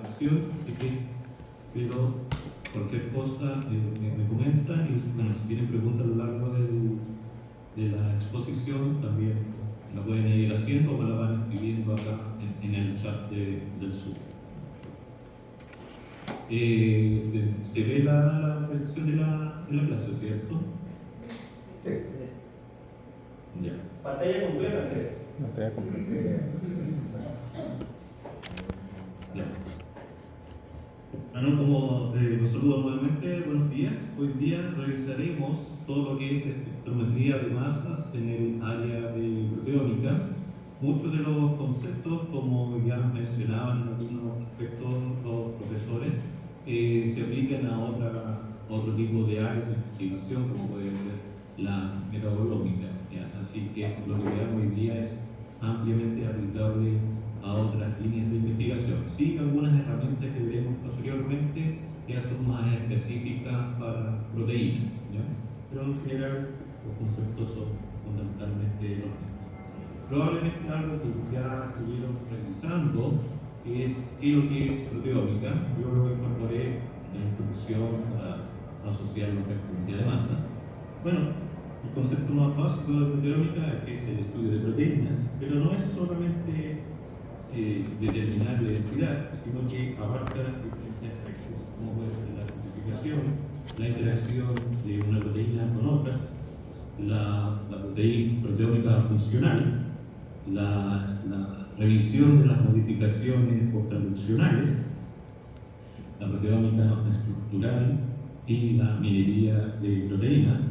acción, así que pero cualquier cosa me comentan y bueno, si tienen preguntas a lo largo de la exposición también la pueden ir haciendo o me la van escribiendo acá en el chat del Zoom. Se ve la proyección de la clase, ¿cierto? Sí. Ya. Pantalla completa, Andrés. Pantalla completa. Ya. Como los saludo nuevamente, buenos días. Hoy día revisaremos todo lo que es espectrometría de masas en el área de proteómica. Muchos de los conceptos, como ya mencionaban en algunos aspectos los profesores, se aplican a otro tipo de áreas de investigación, como puede ser la metabolómica. ¿Ya? Así que lo que veamos hoy día es ampliamente aplicable a otras líneas de investigación. Sí, algunas herramientas que veremos posteriormente ya son más específicas para proteínas, ¿ya? Pero en general los conceptos son fundamentalmente los mismos. Probablemente algo que ya estuvieron revisando es qué es lo que es proteómica. Yo lo incorporé en la introducción para asociarlo a la espectrometría de masa. Bueno, el concepto más básico de proteómica es que es el estudio de proteínas, pero no es solamente determinar la identidad, sino que abarca diferentes aspectos, como puede ser la identificación, la interacción de una proteína con otras, la proteómica funcional, la revisión de las modificaciones post-traduccionales, la proteómica estructural y la minería de proteínas.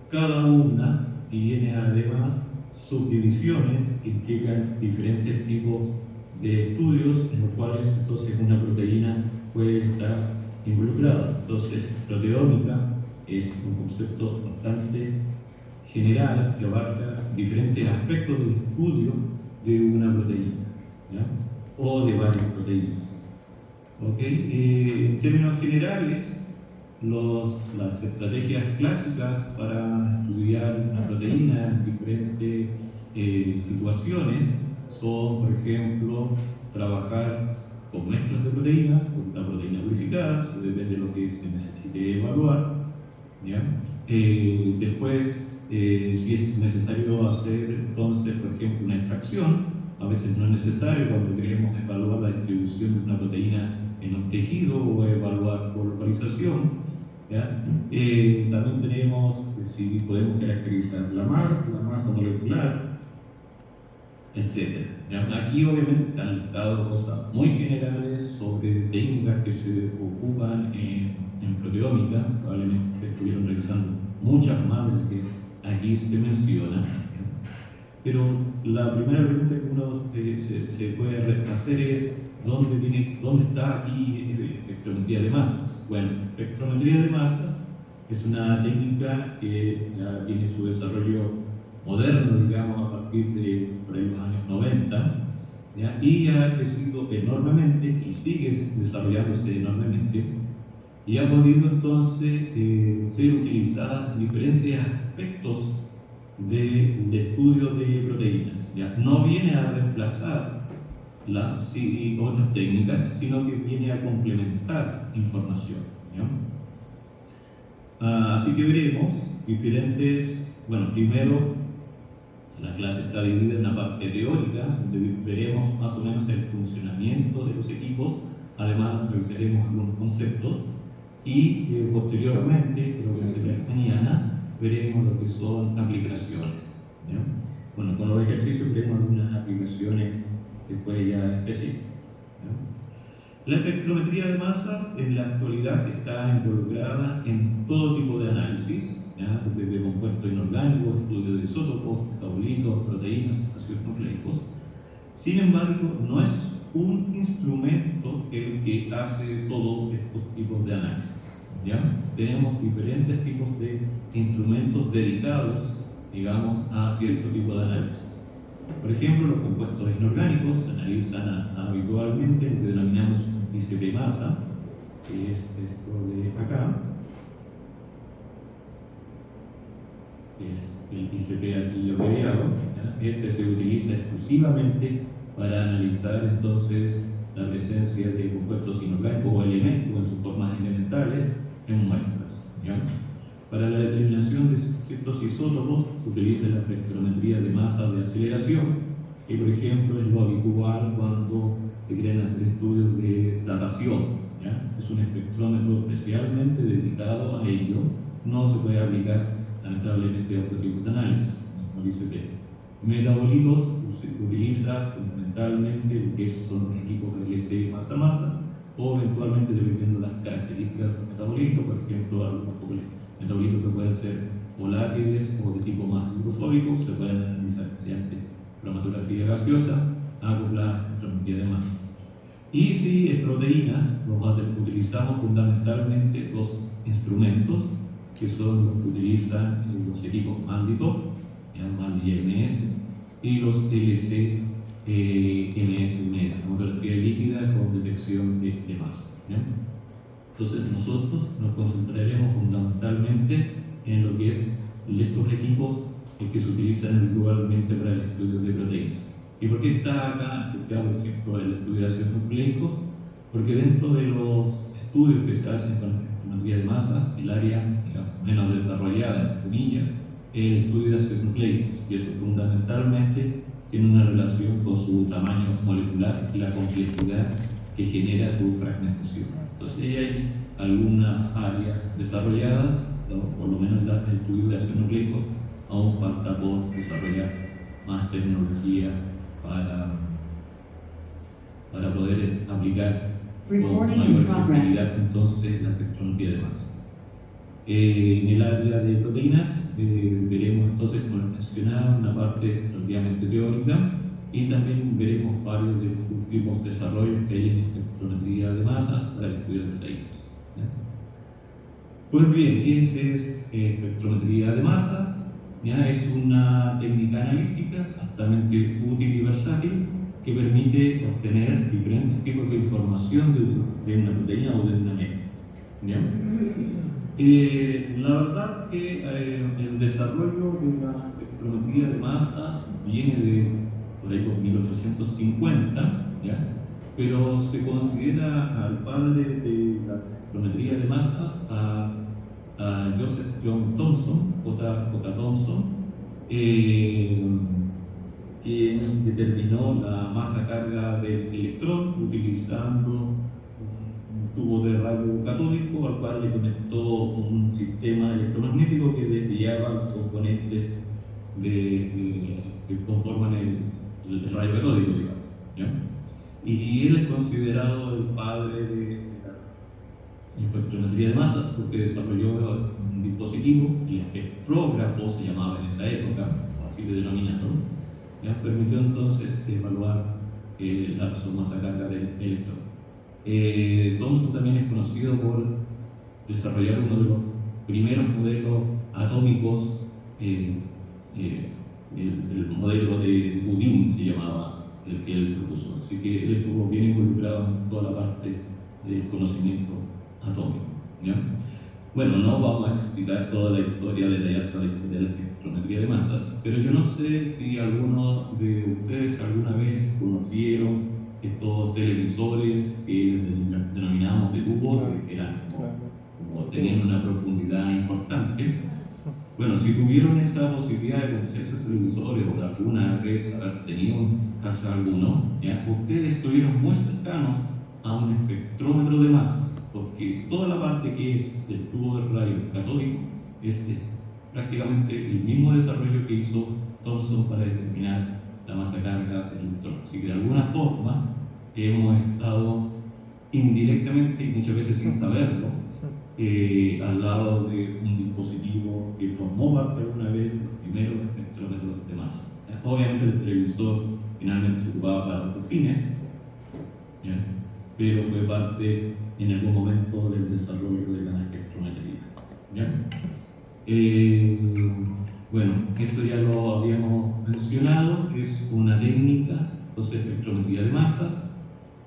Cada una tiene además subdivisiones que implican diferentes tipos de estudios en los cuales entonces una proteína puede estar involucrada. Entonces, proteómica es un concepto bastante general que abarca diferentes aspectos del estudio de una proteína, ¿ya? O de varias proteínas. En términos generales, las estrategias clásicas para estudiar una proteína en diferentes situaciones son, por ejemplo, trabajar con mezclas de proteínas, con una proteína purificada, eso depende de lo que se necesite evaluar, ¿ya? Después, si es necesario hacer entonces, por ejemplo, una extracción, a veces no es necesario cuando queremos evaluar la distribución de una proteína en un tejido o evaluar por localización. ¿Ya? También tenemos si podemos caracterizar la masa molecular, etc. Aquí obviamente están listadas cosas muy generales sobre técnicas que se ocupan en proteómica, probablemente estuvieron revisando muchas más de las que aquí se menciona. Pero la primera pregunta que uno se puede hacer es ¿dónde está aquí espectrometría de masas? Bueno, espectrometría de masas es una técnica que ya tiene su desarrollo moderno, digamos, a partir de por ahí los años 90, ¿ya? Y ha crecido enormemente y sigue desarrollándose enormemente y ha podido entonces ser utilizada en diferentes aspectos del estudio de proteínas. ¿Ya? No viene a reemplazar otras técnicas, sino que viene a complementar información. ¿Ya? Así que veremos diferentes, bueno, primero la clase está dividida en la parte teórica, donde veremos más o menos el funcionamiento de los equipos, además revisaremos algunos conceptos y posteriormente, creo que será mañana, veremos lo que son aplicaciones. ¿Ya? Bueno, con los ejercicios veremos algunas aplicaciones después ya específicas. ¿Ya? La espectrometría de masas en la actualidad está involucrada en todo tipo de análisis, ¿ya? Desde compuestos inorgánicos, estudios de isótopos, metabolitos, proteínas, ácidos nucleicos. Sin embargo, no es un instrumento el que hace todos estos tipos de análisis. ¿Ya? Tenemos diferentes tipos de instrumentos dedicados, digamos, a cierto tipo de análisis. Por ejemplo, los compuestos inorgánicos se analizan habitualmente lo que denominamos ICP masa, que es esto de acá, que es el ICP aquí abreviado. ¿Ya? Este se utiliza exclusivamente para analizar entonces la presencia de compuestos inorgánicos o elementos en sus formas elementales en muestras, ¿ya? Para la determinación de ciertos isótopos se utiliza la espectrometría de masa de aceleración, que por ejemplo es lo habitual cuando se quieren hacer estudios de datación, ¿ya? Es un espectrómetro especialmente dedicado a ello, no se puede aplicar lamentablemente a otro tipo de análisis, como dice Pedro. Metabolitos se utiliza fundamentalmente lo que son los equipos LC masa-masa, o eventualmente dependiendo de las características del metabolito, por ejemplo, algunos metabolitos que pueden ser volátiles o de tipo más hidrofóbico, se pueden analizar mediante cromatografía gaseosa acoplada a espectrometría de masa. Y si es proteínas, utilizamos fundamentalmente dos instrumentos que son los que utilizan los equipos Manditov, MALDI-MS, y los LC MS, cromatografía líquida con detección de masa, ¿ya? Entonces nosotros nos concentraremos fundamentalmente en lo que es estos equipos que se utilizan habitualmente para el estudio de proteínas. ¿Y por qué está acá, por ejemplo, el estudio de ácidos nucleicos? Porque dentro de los estudios que se hacen con la espectrometría de masas, el área menos desarrollada, entre comillas, es el estudio de ácidos nucleicos, y eso fundamentalmente tiene una relación con su tamaño molecular y la complejidad que genera su fragmentación. Entonces hay algunas áreas desarrolladas, ¿no? Por lo menos el estudio de ácidos nucleicos, aún falta por desarrollar más tecnología para poder aplicar con mayor efectividad entonces la espectrometría de masa. En el área de proteínas veremos entonces, como les mencionaba, una parte relativamente teórica, y también veremos varios de los últimos desarrollos que hay en espectrometría de masas para el estudio de proteínas, ¿ya? Pues bien, ¿qué es espectrometría de masas? ¿Ya? Es una técnica analítica altamente útil y versátil que permite obtener diferentes tipos de información de una proteína o de una mezcla, ¿ya? La verdad que el desarrollo de la espectrometría de masas viene de por ahí por 1850, ¿ya? Pero se considera al padre de la espectrometría de masas a Joseph John Thomson, J. Thomson, quien determinó la masa carga del electrón utilizando un tubo de radio catódico al cual le conectó un sistema electromagnético que desviaba los componentes que conforman el rayo catódico, digamos, ¿ya? Y él es considerado el padre de la espectrometría de masas porque desarrolló un dispositivo, el espectrógrafo se llamaba en esa época, así le denominaron, ¿ya? Permitió entonces evaluar la masa carga del electrón. Thomson también es conocido por desarrollar uno de los primeros modelos atómicos, el modelo de Houdin se llamaba, el que él propuso. Así que él estuvo bien involucrado en toda la parte del conocimiento atómico, ¿ya? Bueno, no vamos a explicar toda la historia de la espectrometría de masas, pero yo no sé si alguno de ustedes alguna vez conocieron estos televisores que denominamos de tubo, que eran como tenían una profundidad importante. Bueno, si tuvieron esa posibilidad de conocer esos televisores o alguna vez haber tenido en casa alguno, ¿ya? Ustedes estuvieron muy cercanos a un espectrómetro de masas, porque toda la parte que es del tubo de radio catódico es prácticamente el mismo desarrollo que hizo Thomson para determinar la masa carga del electrón. Así que de alguna forma hemos estado indirectamente y muchas veces sin saberlo al lado de un dispositivo que formó parte alguna vez de los primeros espectrómetros de masa. Obviamente el televisor finalmente se ocupaba para otros fines, ¿ya? Pero fue parte en algún momento del desarrollo de la espectrometría, ¿ya? Bueno, esto ya lo habíamos mencionado, es una técnica, entonces, espectrometría de masas,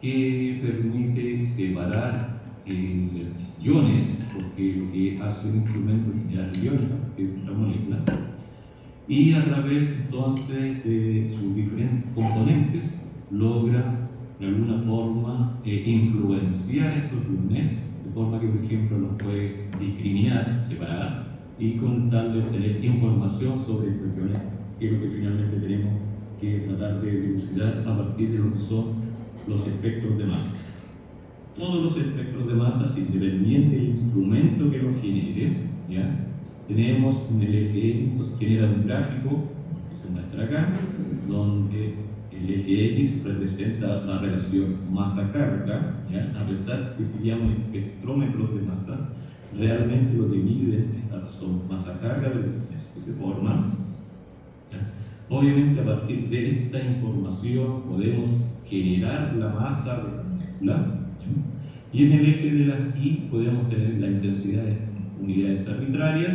que permite separar iones, porque lo que hace un instrumento es generar iones a partir de las moléculas, y a través entonces de sus diferentes componentes logra de alguna forma influenciar estos iones, de forma que, por ejemplo, los puede discriminar, separar, y con tal de obtener información sobre estos iones, que es lo que finalmente tenemos que tratar de dilucidar a partir de lo que son los espectros de masa. Todos los espectros de masas, independiente del instrumento que los genere, ¿ya? Tenemos en el eje X, se genera un gráfico, que se muestra acá, donde el eje X representa la relación masa-carga, ¿ya? A pesar que se llaman espectrómetros de masa, realmente lo que miden esta razón masa-carga de iones que se forman. ¿Ya? Obviamente, a partir de esta información podemos generar la masa de la molécula, ¿ya? Y en el eje de las Y podemos tener la intensidad en unidades arbitrarias,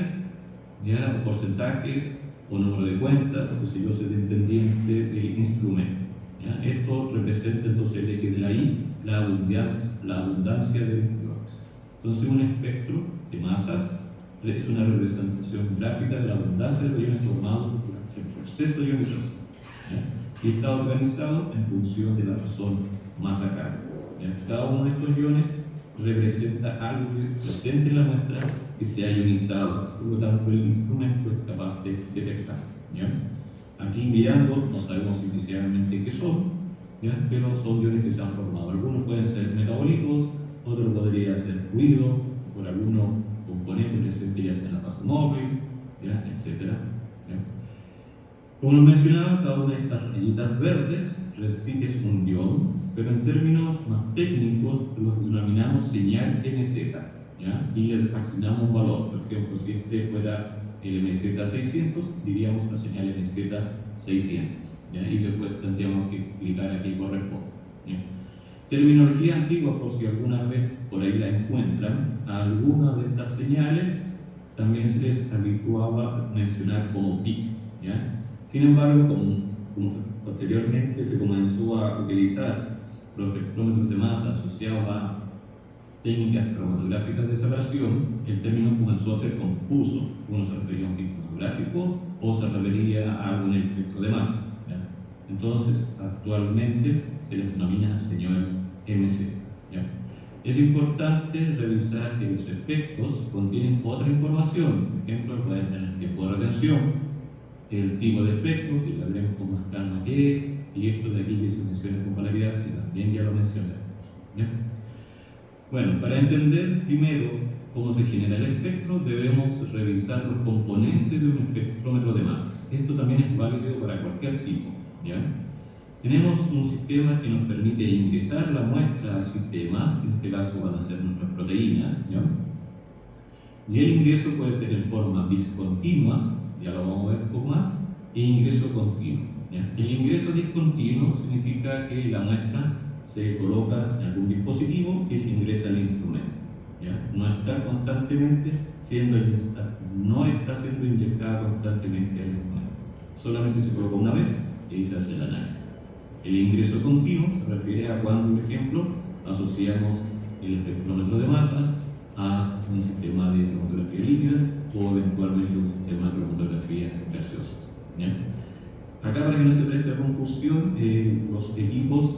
¿ya? O porcentajes o número de cuentas, o si yo soy dependiente del instrumento, ¿ya? Esto representa entonces el eje de la Y, la abundancia de iones. Entonces, un espectro de masas es una representación gráfica de la abundancia de los iones formados durante el proceso de ionización, ¿ya? Y está organizado en función de la razón masa-carga. Cada uno de estos iones representa algo presente en la muestra que se ha ionizado, por lo tanto el instrumento es capaz de detectar, ¿ya? Aquí mirando no sabemos inicialmente qué son, ¿ya? Pero son iones que se han formado. Algunos pueden ser metabólicos, otros podría ser fluido, por algunos componentes presentes ya sea en la fase móvil, ¿ya? Etcétera, ¿ya? Como lo mencionaba, cada una de estas rayitas verdes es un ion, pero en términos más técnicos los denominamos señal MZ, ¿ya? Y le asignamos un valor. Por ejemplo, si este fuera el MZ600, diríamos la señal MZ600, ¿ya? Y después tendríamos que explicar a qué corresponde, ¿ya? Terminología antigua, por si alguna vez por ahí la encuentran, a algunas de estas señales también se les habituaba mencionar como PIC, ¿ya? Sin embargo, como posteriormente se comenzó a utilizar los espectrómetros de masa asociados a técnicas cromatográficas de separación, el término comenzó a ser confuso. Uno se refería a un pico cromatográfico o se refería a algo en el espectro de masas, ¿ya? Entonces, actualmente se les denomina señal MC, ¿ya? Es importante revisar que los espectros contienen otra información. Por ejemplo, pueden tener tiempo de retención, el tipo de espectro, que ya veremos con más calma qué es, y esto de aquí que se menciona con polaridad, que también ya lo mencioné, ¿ya? Bueno, para entender primero cómo se genera el espectro, debemos revisar los componentes de un espectrómetro de masas. Esto también es válido para cualquier tipo, ¿ya? Tenemos un sistema que nos permite ingresar la muestra al sistema, en este caso van a ser nuestras proteínas, ¿ya? Y el ingreso puede ser en forma discontinua, ya lo vamos a ver un poco más, e ingreso continuo, ¿ya? El ingreso discontinuo significa que la muestra se coloca en algún dispositivo y se ingresa al instrumento, ¿ya? No está constantemente no está siendo inyectada constantemente al instrumento, solamente se coloca una vez y ahí se hace el análisis. El ingreso continuo se refiere a cuando, por ejemplo, asociamos el espectrómetro de masas a un sistema de cromatografía líquida o eventualmente un sistema de cromatografía gaseosa, ¿ya? Acá, para que no se preste confusión, los equipos,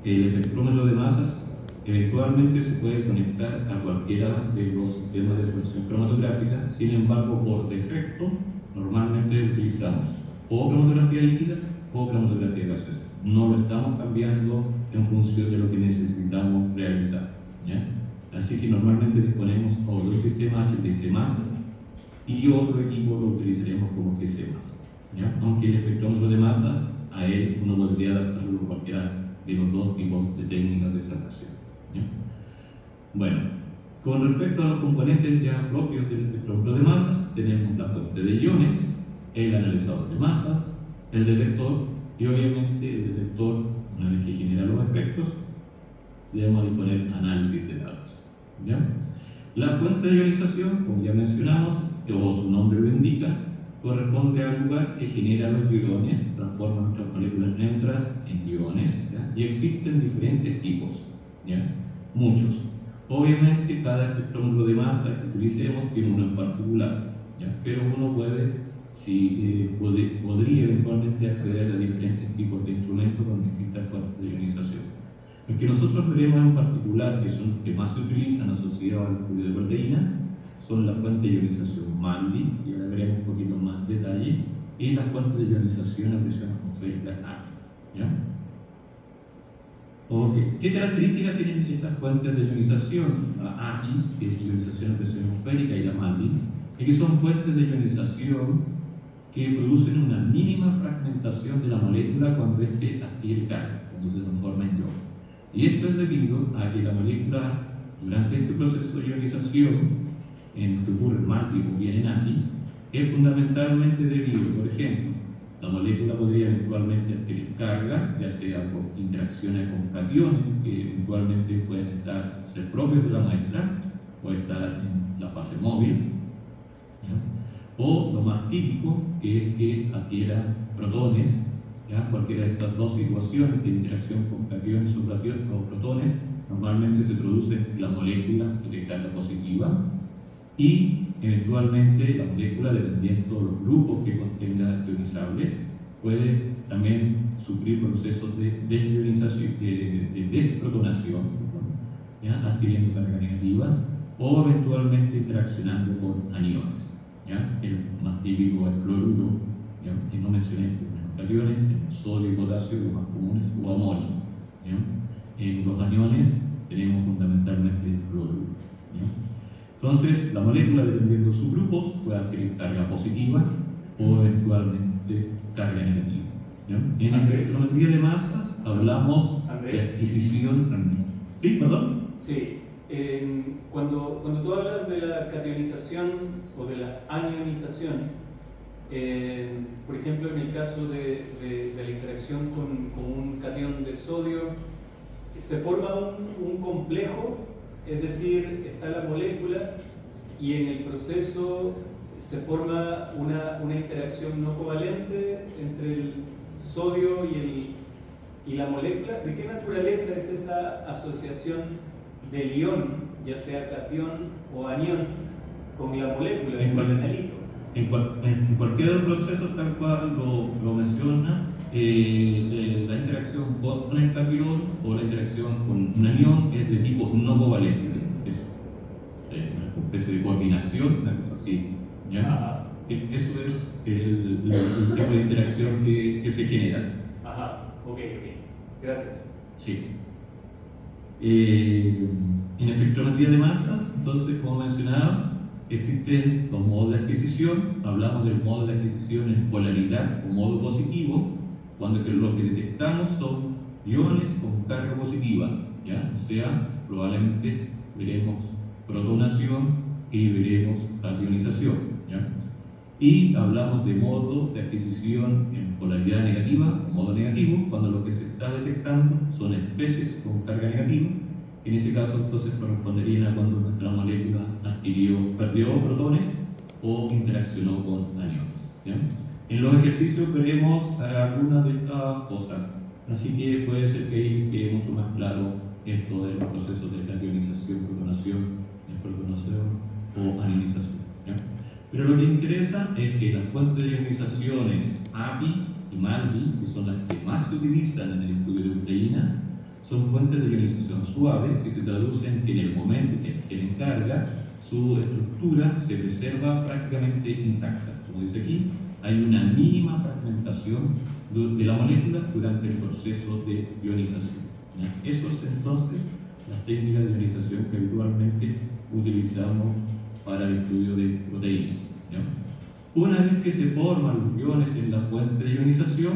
el espectrómetro de masas eventualmente se puede conectar a cualquiera de los sistemas de separación cromatográfica. Sin embargo, por defecto, normalmente utilizamos o cromatografía líquida o cromatografía gaseosa. No lo estamos cambiando en función de lo que necesitamos realizar, ¿ya? Así que normalmente disponemos o de un sistema HPLC masa y otro equipo lo utilizaremos como GC masa, ¿ya? Aunque el espectrómetro de masa, a él uno podría adaptarlo a cualquiera de los dos tipos de técnicas de separación, ¿ya? Bueno, con respecto a los componentes ya propios del espectrómetro de masas, tenemos la fuente de iones, el analizador de masas, el detector y obviamente el detector, una vez que genera los espectros, debemos disponer análisis de datos, ¿ya? La fuente de ionización, como ya mencionamos, o su nombre lo indica, corresponde al lugar que genera los iones, transforma nuestras moléculas neutras en iones, ¿ya? Y existen diferentes tipos, ¿ya? Muchos. Obviamente cada espectrómetro de masa que utilicemos tiene uno en particular, ¿ya? Pero uno podría eventualmente acceder a diferentes tipos de instrumentos con distintas fuentes de ionización. El que nosotros veremos en particular, que son los que más se utilizan asociados al estudio de proteínas, son la fuente de ionización MALDI, y ahora veremos un poquito más detalle, y la fuente de ionización a presión atmosférica API. ¿Ya? Okay. ¿Qué características tienen estas fuentes de ionización? La API, que es ionización a presión atmosférica, y la MALDI, es que son fuentes de ionización que producen una mínima fragmentación de la molécula cuando éste adquiere carga, cuando se transforma en iones. Y esto es debido a que la molécula, durante este proceso de ionización, en que ocurre en MALDI o bien en API, es fundamentalmente debido, por ejemplo, la molécula podría eventualmente adquirir carga, ya sea por interacciones con cationes, que eventualmente pueden ser propios de la muestra, o estar en la fase móvil, ¿ya? O lo más típico, que es que adquiera protones, ¿ya? Cualquiera de estas dos situaciones de interacción con cationes o protones, normalmente se produce la molécula de carga positiva, y eventualmente la molécula, dependiendo de los grupos que contenga ionizables, puede también sufrir procesos de desionización, de desprotonación, ¿ya? Adquiriendo carga negativa, o eventualmente interaccionando con aniones. ¿Ya? El más típico es cloruro, ¿ya? Que no mencioné los cationes, el sodio y potasio, los más comunes, o amonio. ¿Ya? En los aniones tenemos fundamentalmente el cloruro. ¿Ya? Entonces, la molécula, dependiendo de sus grupos, puede adquirir carga positiva o eventualmente carga negativa. ¿Ya? En espectrometría de masas hablamos de adquisición. ¿Sí? ¿Perdón? Sí. Cuando tú hablas de la cationización o de la anionización, por ejemplo, en el caso de la interacción con un catión de sodio, se forma un complejo. Es decir, está la molécula y en el proceso se forma una interacción no covalente entre el sodio y la molécula. ¿De qué naturaleza es esa asociación del ion, ya sea catión o anión, con la molécula, con el analito? En cualquier de los procesos, tal cual lo menciona, la interacción con el catión o la interacción con un anión es de tipo no covalente. Es una especie de coordinación, una cosa así. ¿Ya? Eso es el tipo de interacción que se genera. Ajá, ok. Gracias. Sí. En espectrometría de masas, entonces, como mencionaba, existen dos modos de adquisición. Hablamos del modo de adquisición en polaridad o modo positivo, cuando lo que detectamos son iones con carga positiva, ¿ya? O sea, probablemente veremos protonación y veremos cationización, ¿ya? Y hablamos de modo de adquisición en polaridad negativa o modo negativo, cuando lo que se está detectando son especies con carga negativa. En ese caso, entonces, corresponderían a cuando nuestra molécula perdió protones o interaccionó con aniones, ¿ya? En los ejercicios veremos algunas de estas cosas, así que puede ser que ahí quede mucho más claro esto de los procesos de cationización, protonación, desprotonación o anionización, ¿ya? Pero lo que interesa es que las fuentes de ionizaciones API y MALDI, que son las que más se utilizan en el estudio de proteínas, son fuentes de ionización suaves que se traducen en que en el momento que adquieren carga, su estructura se preserva prácticamente intacta. Como dice aquí, hay una mínima fragmentación de la molécula durante el proceso de ionización. ¿Ya? Eso es entonces las técnicas de ionización que habitualmente utilizamos para el estudio de proteínas, ¿ya? Una vez que se forman los iones en la fuente de ionización,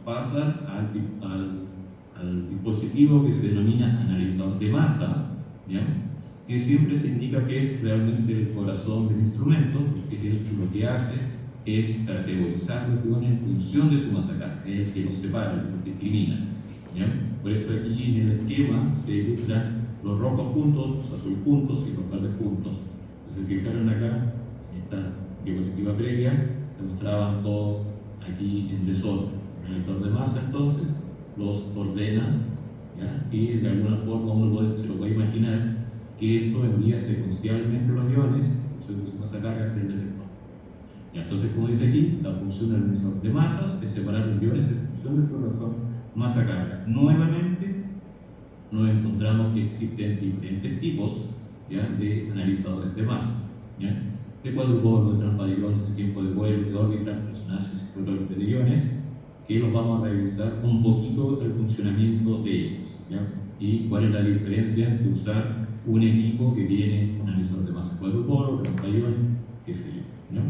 pasan al dispositivo que se denomina analizador de masas, ¿ya? Que siempre se indica que es realmente el corazón del instrumento, porque él lo que hace es categorizar los iones en función de su masa carga, es el que los separa, los discrimina, ¿ya? Por eso aquí en el esquema se ilustran los rojos juntos, los azules juntos y los verdes juntos. Si se fijaron acá, esta diapositiva previa, se mostraban todo aquí en desorden. El analizador de masa, entonces, los ordena, ¿ya? Y de alguna forma uno se lo puede imaginar que esto envía secuencialmente los iones, en función de su masa carga, hacia el detector. ¿Ya? Entonces, como dice aquí, la función del analizador de masas es separar los iones en función del corazón masa carga. Nuevamente, nos encontramos que existen diferentes tipos, ¿ya?, de analizadores de masa, ¿ya?, de cuadrúpodos, de transpavillones, de tiempo de vuelo, de órbitas, personajes, controles de iones, que los vamos a revisar un poquito el funcionamiento de ellos, ¿ya?, y cuál es la diferencia de usar un equipo que tiene un analizador de masa cuadrúpodo, transpavillones, qué sé yo, ¿no?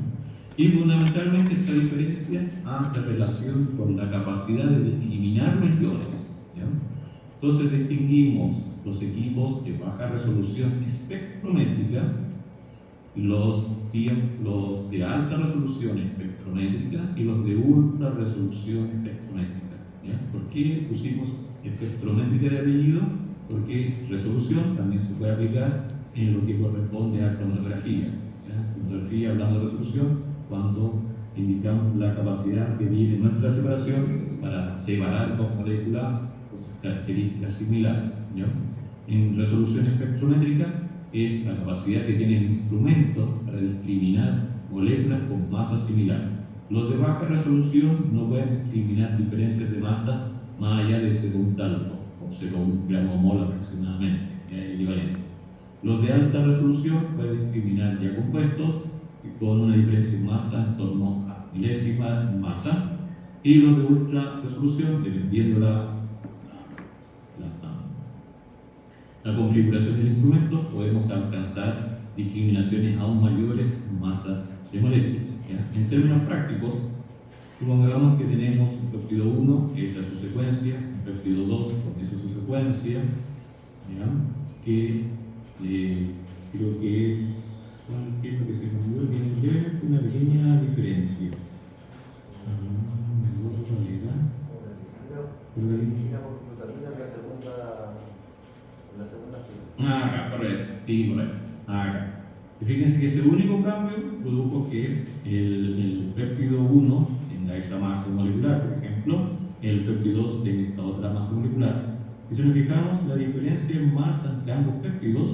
Y fundamentalmente esta diferencia hace relación con la capacidad de discriminar los iones, ¿ya? Entonces distinguimos los equipos de baja resolución espectrométrica, los de alta resolución espectrométrica y los de ultra resolución espectrométrica, ¿ya? ¿Por qué pusimos espectrométrica de apellido? Porque resolución también se puede aplicar en lo que corresponde a cromatografía, ¿ya? Cromatografía, hablando de resolución, cuando indicamos la capacidad que tiene nuestra separación para separar dos moléculas con características similares, ¿ya? En resolución espectrométrica es la capacidad que tiene el instrumento para discriminar moléculas con masa similar. Los de baja resolución no pueden discriminar diferencias de masa más allá de 0,1 Dalton o 0,1 gramo mol aproximadamente, equivalente. Los de alta resolución pueden discriminar ya compuestos con una diferencia en masa en torno a milésima en masa, y los de ultra resolución, dependiendo la configuración del instrumento, podemos alcanzar discriminaciones aún mayores en masa de moléculas, ¿ya? En términos prácticos, supongamos que tenemos un péptido 1, que es a su secuencia, un péptido 2, con esa su secuencia, ¿ya?, que creo que es, ¿qué es lo que se me olvidó? Tiene una pequeña diferencia. Acá, correcto, sí, correcto. Acá. Y fíjense que ese único cambio produjo que el péptido 1 tenga esa masa molecular, por ejemplo, el péptido 2 tenga esta otra masa molecular. Y si nos fijamos, la diferencia en masa entre ambos péptidos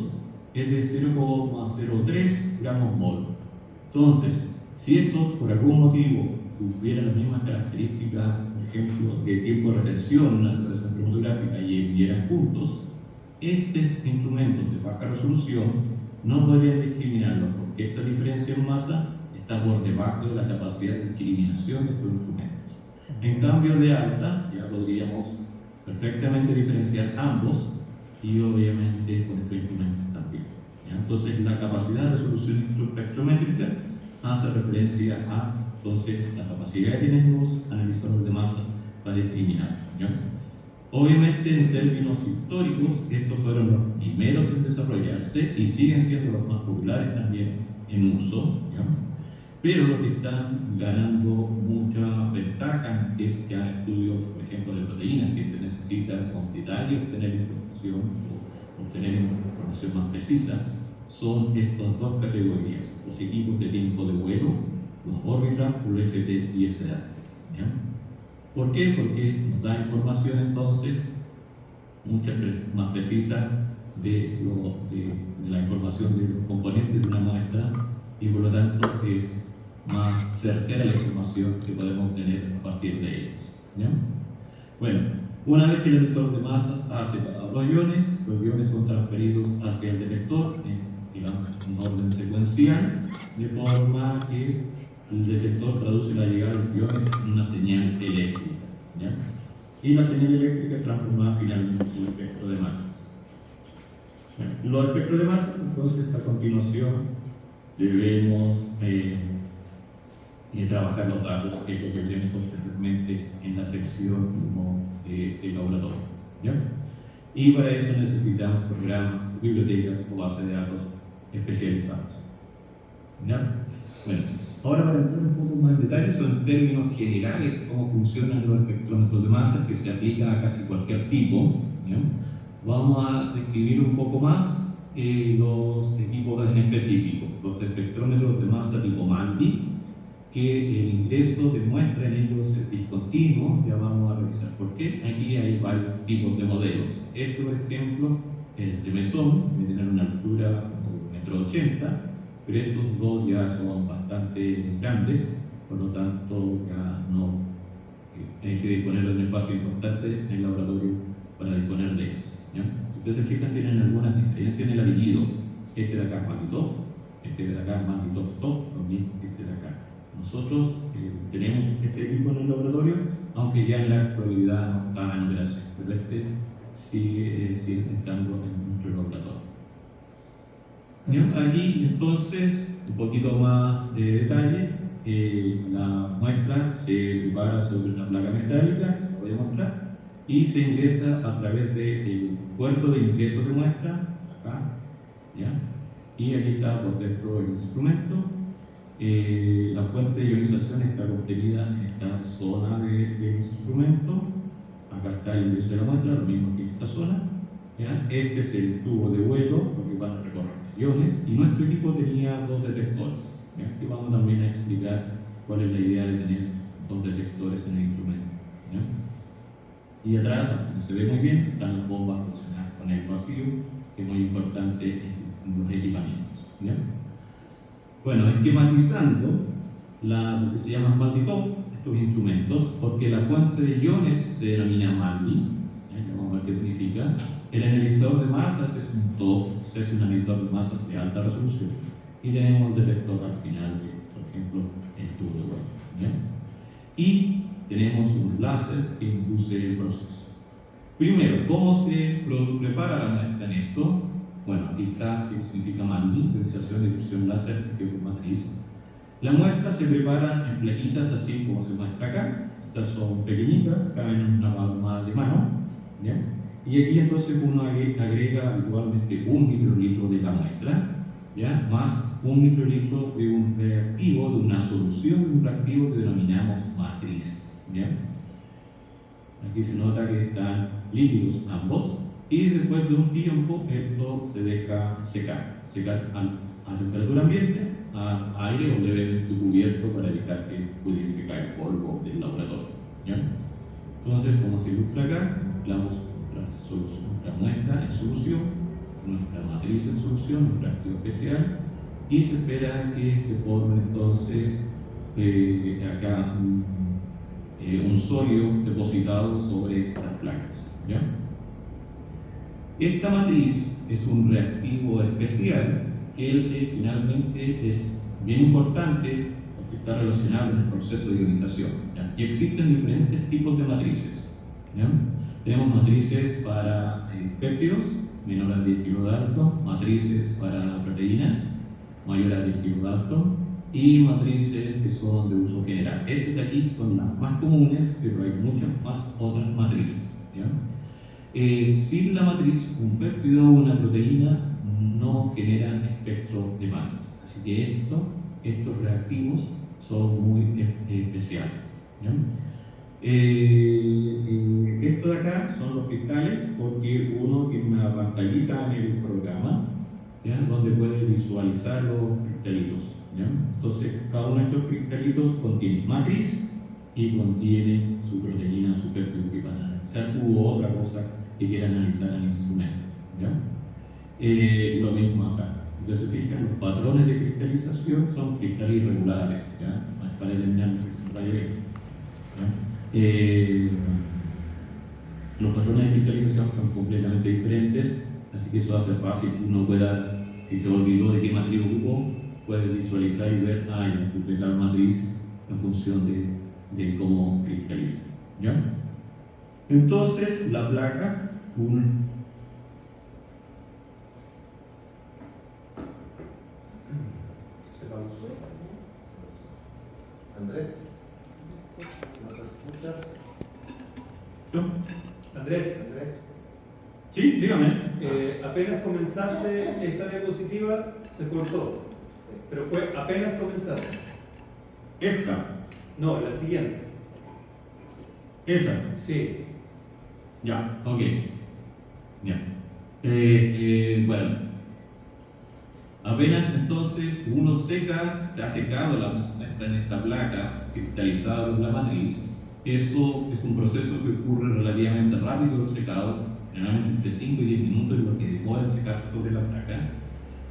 es de 0,03 gramos mol. Entonces, si estos por algún motivo tuvieran las mismas características, por ejemplo, de tiempo de retención en una separación cromatográfica y enviaran juntos, estos instrumentos de baja resolución no podrían discriminarlos porque esta diferencia en masa está por debajo de la capacidad de discriminación de estos instrumentos. En cambio, de alta ya podríamos perfectamente diferenciar ambos y obviamente con estos instrumentos también, ¿ya? Entonces, la capacidad de resolución espectrométrica hace referencia a entonces la capacidad que tienen los analizadores de masa para discriminar, ¿ya? Obviamente, en términos históricos, estos fueron los primeros en desarrollarse y siguen siendo los más populares también en uso, ¿ya? Pero los que están ganando mucha ventaja es ya estudios, por ejemplo, de proteínas que se necesitan completar y obtener información o obtener información más precisa, son estas dos categorías: los equipos de tiempo de vuelo, los órbitas, los FT y SA, ¿ya? ¿Por qué? Porque nos da información entonces mucho más precisa de la información de los componentes de una muestra, y por lo tanto es más certera la información que podemos obtener a partir de ellos, ¿ya? Bueno, una vez que el analizador de masas ha separado los iones son transferidos hacia el detector digamos, en orden secuencial, de forma que el detector traduce la llegada de los iones en una señal eléctrica, ¿ya? Y la señal eléctrica es transformada finalmente en el espectro de masas. Bueno, los espectros de masas, entonces, a continuación debemos trabajar los datos, que es lo que veremos posteriormente en la sección de laboratorio, ¿ya? Y para eso necesitamos programas, bibliotecas o bases de datos especializados, ¿ya? Bueno, ahora para entrar un poco más en detalle, son en términos generales cómo funcionan los espectrómetros de masas, que se aplica a casi cualquier tipo, ¿ya? Vamos a describir un poco más los equipos en específico, los espectrómetros de masa tipo MANDI, que el ingreso de muestra en ellos es discontinuo. Ya vamos a revisar por qué. Aquí hay varios tipos de modelos. Este, por ejemplo, es de mesón, de tener una altura de 1,80 m, pero estos dos ya son bastante grandes, por lo tanto ya no hay que disponer de un espacio importante en el laboratorio para disponer de ellos, ¿ya? Si ustedes se fijan, tienen algunas diferencias en el apellido. Este de acá es Malditov, este de acá es Malditov, lo mismo que este de acá. Nosotros tenemos este equipo en el laboratorio, aunque ya en la actualidad no está en operación, pero este sigue estando en nuestro laboratorio. Bien, aquí entonces, un poquito más de detalle, la muestra se prepara sobre una placa metálica, que voy a mostrar, y se ingresa a través del puerto de ingreso de muestra, acá, ¿ya? Y aquí está por dentro el instrumento. La fuente de ionización está contenida en esta zona del instrumento. Acá está el ingreso de la muestra, lo mismo que en esta zona. ¿Ya? Este es el tubo de vuelo, porque van a recorrer iones, y nuestro equipo tenía dos detectores. ¿Ya? Aquí vamos también a explicar cuál es la idea de tener dos detectores en el instrumento. ¿Ya? Y atrás, aunque no se ve muy bien, están las bombas funcionando con el vacío, que es muy importante en los equipamientos. ¿Ya? Bueno, esquematizando lo que se llama Malditov, estos instrumentos, porque la fuente de iones se denomina Maldi. Vamos a ver qué significa. El analizador de masas es un TOF, es un analizador de masas de alta resolución. Y tenemos el detector al final, por ejemplo, el tubo de vuelo. ¿Ya? Y tenemos un láser que induce el proceso. Primero, ¿cómo se prepara la muestra en esto? Bueno, aquí está qué significa MANDI, ionización de difusión láser, sitio por matriz. La muestra se prepara en plaquitas así como se muestra acá. Estas son pequeñitas, caben en una palma de mano. ¿Ya? Y aquí entonces uno agrega habitualmente 1 microlitro de la muestra, ¿ya? Más 1 microlitro de un reactivo, de una solución de un reactivo que denominamos matriz. ¿Ya? Aquí se nota que están líquidos ambos, y después de un tiempo esto se deja secar a temperatura ambiente, a aire o levemente cubierto para evitar que pudiese caer polvo del laboratorio. ¿Ya? Entonces, como se ilustra acá, mezclamos nuestra muestra en solución, nuestra matriz en solución, un reactivo especial, y se espera que se forme entonces acá un sólido depositado sobre estas placas. ¿Ya? Esta matriz es un reactivo especial que finalmente es bien importante porque está relacionado con el proceso de ionización. ¿Ya? Y existen diferentes tipos de matrices. ¿Ya? Tenemos matrices para péptidos, menor a 10 kilodalton, matrices para proteínas, mayor a 10 kilodalton, y matrices que son de uso general. Estas de aquí son las más comunes, pero hay muchas más otras matrices. ¿Ya? Sin la matriz, un péptido o una proteína no generan espectro de masas. Así que estos reactivos son muy especiales. ¿Ya? Esto de acá son los cristales, porque uno tiene una pantallita en el programa, ¿ya? Donde puede visualizar los cristalitos. ¿Ya? Entonces, cada uno de estos cristalitos contiene matriz y contiene su proteína, su péptido que van a analizar, u otra cosa que quieran analizar en el instrumento. ¿Ya? Lo mismo acá. Si ustedes se fijan, los patrones de cristalización son cristales irregulares, ¿ya? No es para determinar lo que se vaya a ver. Los patrones de cristalización son completamente diferentes, así que eso hace fácil que uno pueda, si se olvidó de qué matriz ocupó, puede visualizar y ver, ya ocupé tal matriz en función de cómo cristaliza. ¿Ya? Entonces, la placa, Andrés, ¿nos escuchas? ¿Yo? Andrés, Sí, dígame. apenas comenzaste esta diapositiva, se cortó. Sí. Pero fue apenas comenzaste. Esta, No, la siguiente. esa. Sí. Ya, ok. Ya. Bueno, apenas entonces uno seca, se ha secado la muestra en esta placa cristalizada en la matriz. Esto es un proceso que ocurre relativamente rápido el secado, generalmente entre 5 y 10 minutos, lo que demora en secarse sobre la placa.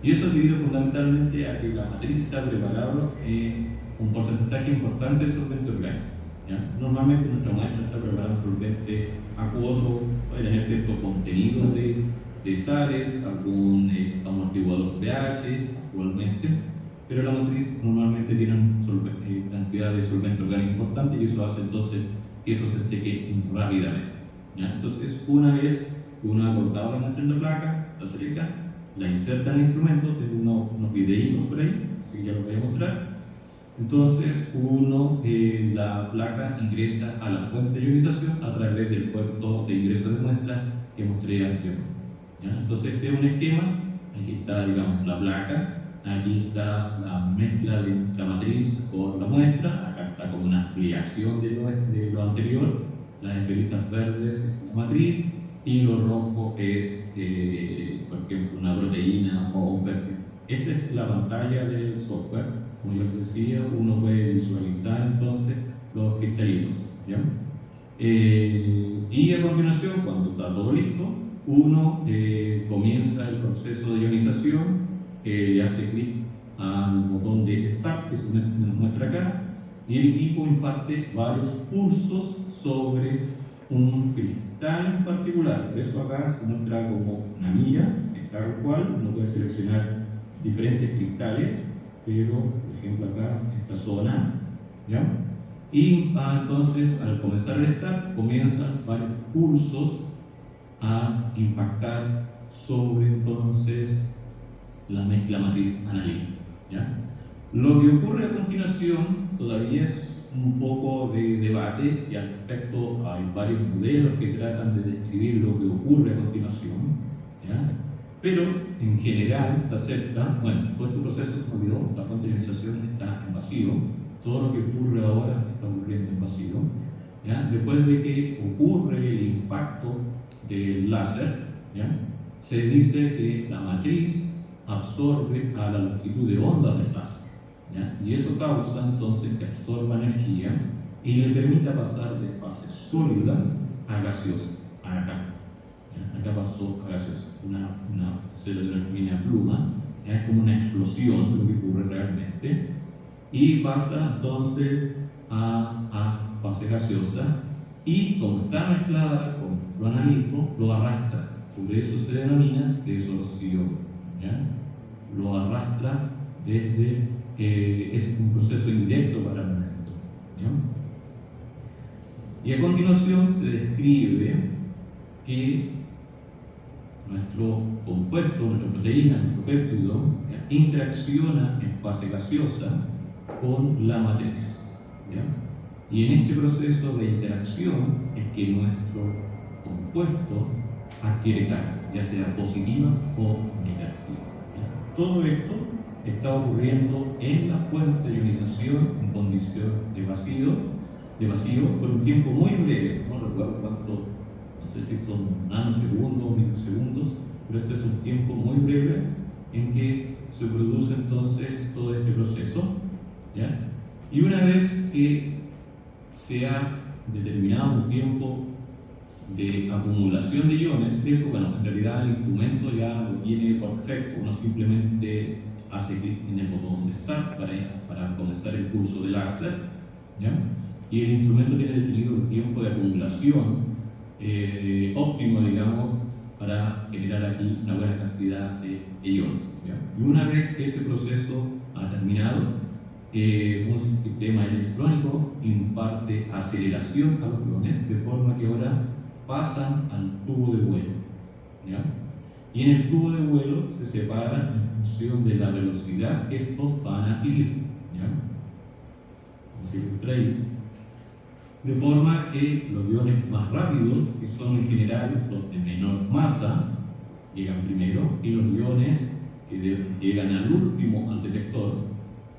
Y eso es debido fundamentalmente a que la matriz está preparada en un porcentaje importante de solvente orgánico. ¿ya? Normalmente nuestra muestra está preparada en solvente acuoso, puede tener cierto contenido de sales, algún amortiguador pH, igualmente, pero la matriz normalmente tiene una cantidad de solvente orgánico importante y eso hace entonces que eso se seque rápidamente, ¿ya? Entonces, una vez que uno ha cortado la muestra en la placa, la seca, la inserta en el instrumento, tengo unos videitos por ahí, así que ya lo voy a mostrar. Entonces, la placa ingresa a la fuente de ionización a través del puerto de ingreso de muestra que mostré anteriormente, ¿ya? Entonces, este es un esquema. Aquí está, digamos, la placa, aquí está la mezcla de nuestra matriz con la muestra, acá está como una ampliación de lo anterior, las esferitas verdes es la matriz y lo rojo es, por ejemplo, una proteína o un perfil. Esta es la pantalla del software. Como yo les decía, uno puede visualizar entonces los cristalitos, ¿ya? Y a continuación, cuando está todo listo, uno comienza el proceso de ionización, le hace clic al botón de Start, que se nos muestra acá, y el equipo imparte varios pulsos sobre un cristal en particular. Por eso acá se muestra como una milla, tal cual, uno puede seleccionar diferentes cristales, pero por ejemplo acá, esta zona, ¿ya? Y entonces, al comenzar el start, comienzan varios pulsos a impactar sobre entonces la mezcla matriz analítica, ¿ya? Lo que ocurre a continuación todavía es un poco de debate y al respecto hay varios modelos que tratan de describir lo que ocurre a continuación, ¿ya? Pero en general se acepta, bueno, todo este proceso se olvidó, la fuente de ionización está en vacío, todo lo que ocurre ahora está ocurriendo en vacío, ¿ya? Después de que ocurre el impacto del láser, ¿ya? Se dice que la matriz absorbe a la longitud de onda del láser, ¿ya? Y eso causa entonces que absorba energía y le permita pasar de fase sólida a gaseosa, a acá. Acá pasó a gaseosa, se lo denomina pluma, es como una explosión lo que ocurre realmente, y pasa entonces a fase gaseosa, y como está mezclada con fluoranaritmo, lo arrastra, por eso se denomina desorción, ¿ya? Lo arrastra desde, es un proceso indirecto para el momento, ¿ya? Y a continuación se describe que nuestro compuesto, nuestra proteína, nuestro péptido, interacciona en fase gaseosa con la matriz, ¿ya? Y en este proceso de interacción es que nuestro compuesto adquiere carga, ya sea positiva o negativa, ¿ya? Todo esto está ocurriendo en la fuente de ionización en condición de vacío por un tiempo muy breve, no recuerdo cuánto. No sé si son nanosegundos o microsegundos, pero este es un tiempo muy breve en que se produce entonces todo este proceso, ¿ya? Y una vez que se ha determinado un tiempo de acumulación de iones, eso, bueno, en realidad el instrumento ya lo tiene por defecto, uno simplemente hace clic en el botón de Start para comenzar el curso del láser, ¿ya? Y el instrumento tiene definido un tiempo de acumulación óptimo, digamos, para generar aquí una buena cantidad de iones, ¿ya? Y una vez que ese proceso ha terminado, un sistema electrónico imparte aceleración a los iones, de forma que ahora pasan al tubo de vuelo, ¿ya? Y en el tubo de vuelo se separan en función de la velocidad que estos van a adquirir, ¿ya? Como se ilustra ahí. De forma que los iones más rápidos, que son en general los de menor masa, llegan primero, y los iones que llegan al último, al detector,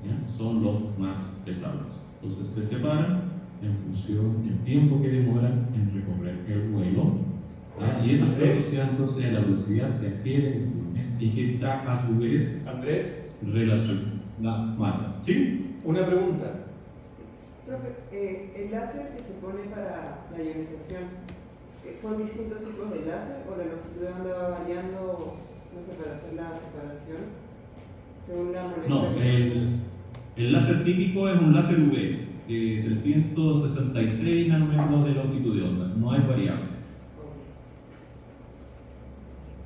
¿ya? Son los más pesados. Entonces se separan en función del tiempo que demoran en recorrer el vuelo, ¿ya? Y eso es entonces a la velocidad que adquiere el iones y que está a su vez relacionada masa. ¿Sí? Una pregunta. Profe, el láser que se pone para la ionización, ¿son distintos tipos de láser o la longitud de onda va variando, no sé, para hacer la separación según la molécula? No, el láser típico es un láser UV, 366 nanómetros de longitud de onda, no hay variable.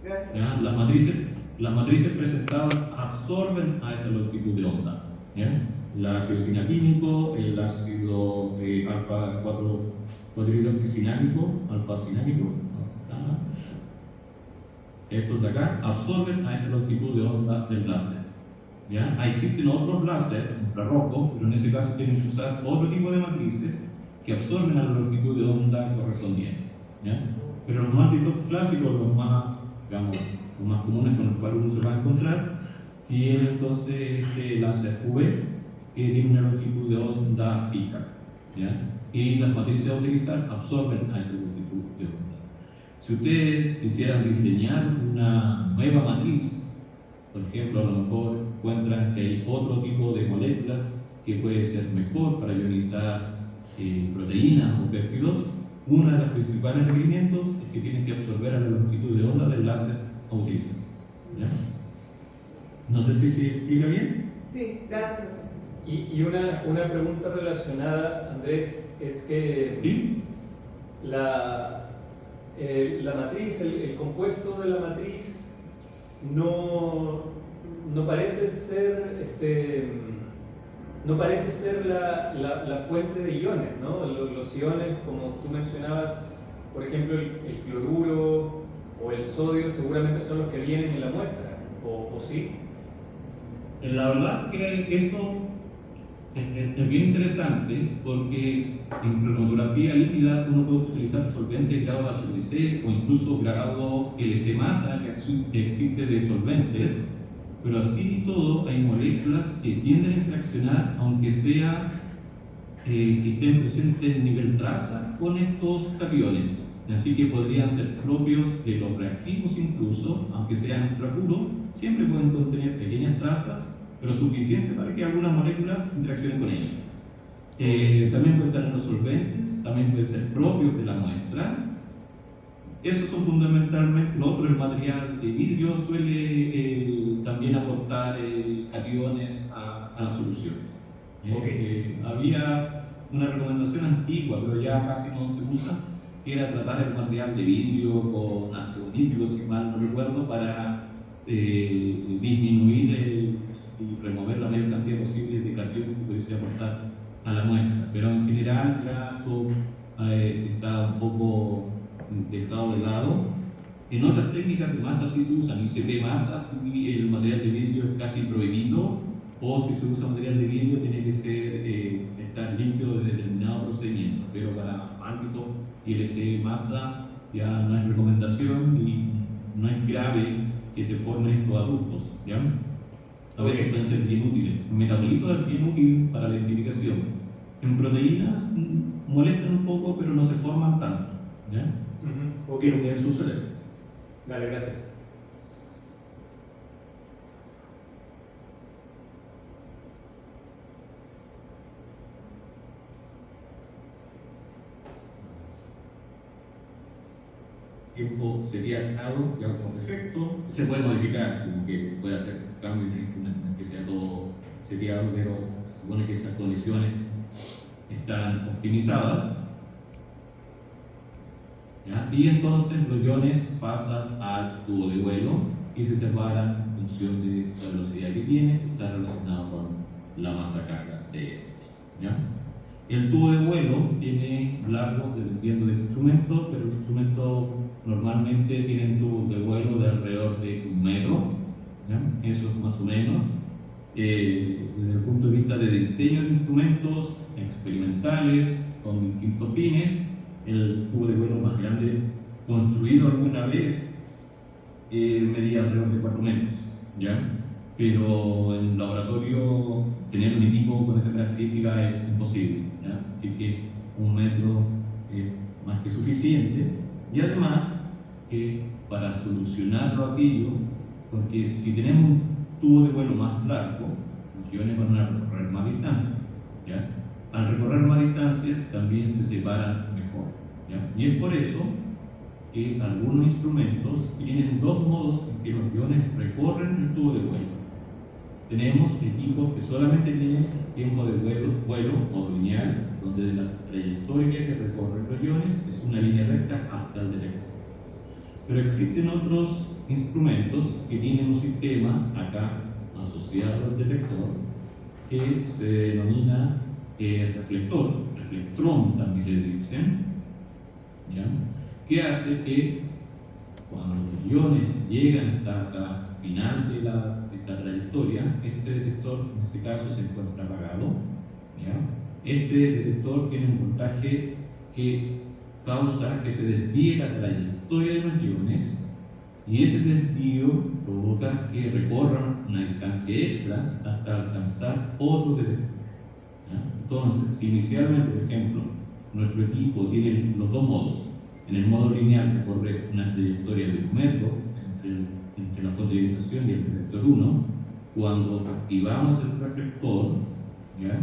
Gracias. ¿Ya? Las matrices presentadas absorben a esa longitud de onda. ¿Ya? El ácido cinaquímico, el ácido alfa-4 hidroxicinámico, alfa-cinámico, estos de acá absorben a esa longitud de onda del láser. ¿Ya? Existen otros láser infrarrojos, pero en ese caso tienen que usar otro tipo de matrices que absorben a la longitud de onda correspondiente. ¿Ya? Pero los mátricos clásicos, los más, digamos, los más comunes con los cuales uno se va a encontrar, tienen entonces este láser UV que tiene una longitud de onda fija. ¿Ya? Y las matrices a utilizar absorben a esa longitud de onda. Si ustedes quisieran diseñar una nueva matriz, por ejemplo, a lo mejor encuentran que hay otro tipo de moléculas que puede ser mejor para ionizar proteínas o péptidos, uno de los principales requerimientos es que tienen que absorber a la longitud de onda del láser a utilizar. ¿Ya? No sé si se explica bien. Sí, gracias. Y una pregunta relacionada, Andrés, es que ¿Sí? la matriz, el compuesto de la matriz no parece ser la fuente de iones, ¿no? Los iones, como tú mencionabas, por ejemplo, el cloruro o el sodio seguramente son los que vienen en la muestra, ¿o sí? La verdad que eso es bien interesante porque en cromatografía líquida uno puede utilizar solventes grado HCl o incluso grado LC masa que existe de solventes, pero así y todo hay moléculas que tienden a interaccionar aunque sea que estén presentes en nivel traza con estos cationes, así que podrían ser propios de los reactivos incluso, aunque sean ultrapuros, siempre pueden contener pequeñas trazas pero suficiente para que algunas moléculas interaccionen con ellas. También pueden estar en los solventes, también pueden ser propios de la muestra. Esos son fundamentalmente, lo otro, el material de vidrio suele también aportar cationes a las soluciones. Había una recomendación antigua, pero ya casi no se usa, que era tratar el material de vidrio con ácido nítrico, si mal no recuerdo, para disminuir y remover la mayor cantidad posible de cationes que pudiese aportar a la muestra. Pero en general ya eso está un poco dejado de lado. En otras técnicas de masa sí se usan, ICP masa, si el material de vidrio es casi prohibido, o si se usa material de vidrio tiene que ser, estar limpio de determinado procedimiento. Pero para ámbitos ILC masa ya no es recomendación y no es grave que se formen estos adultos. ¿Ya? A veces pueden ser bien útiles. En metabolitos es bien útil para la identificación. En proteínas molestan un poco, pero no se forman tanto. ¿Ya? Ok, Lo que sucede. Dale, gracias. Tiempo seriado y autoefecto. Se puede modificar, sino que puede hacer cambios en el instrumento, que sea todo seriado, pero se supone que esas condiciones están optimizadas. ¿Ya? Y entonces los iones pasan al tubo de vuelo y se separan en función de la velocidad que tienen, está relacionado con la masa carga de ellos. ¿Ya? El tubo de vuelo tiene largos dependiendo del instrumento, pero el instrumento normalmente tienen tubos de vuelo de alrededor de 1 metro, ¿ya? Eso es más o menos. Desde el punto de vista de diseño de instrumentos experimentales con distintos fines, el tubo de vuelo más grande construido alguna vez medía alrededor de 4 metros, ¿ya? Pero en laboratorio tener un equipo con esa característica es imposible, ¿ya? Así que 1 metro es más que suficiente. Y además, que para solucionarlo aquello, porque si tenemos un tubo de vuelo más largo, los iones van a recorrer más distancia, ¿ya? Al recorrer más distancia también se separan mejor, ¿ya? Y es por eso que algunos instrumentos tienen 2 modos en que los iones recorren el tubo de vuelo. tenemos equipos que solamente tienen tiempo de vuelo modo lineal, donde la trayectoria que recorren los iones es una línea recta hasta el detector. Pero existen otros instrumentos que tienen un sistema acá asociado al detector que se denomina reflectrón también le dicen, ¿ya? Que hace que cuando los iones llegan hasta acá, final de esta trayectoria, este detector en este caso se encuentra apagado, ¿ya? Este detector tiene un voltaje que causa que se desvíe la trayectoria de los iones, y ese desvío provoca que recorran una distancia extra hasta alcanzar otro detector, ¿ya? Entonces, si inicialmente, por ejemplo, nuestro equipo tiene los dos modos, en el modo lineal recorre una trayectoria de 1 metro entre la fuente de ionización y el detector 1, cuando activamos el reflector, ¿ya?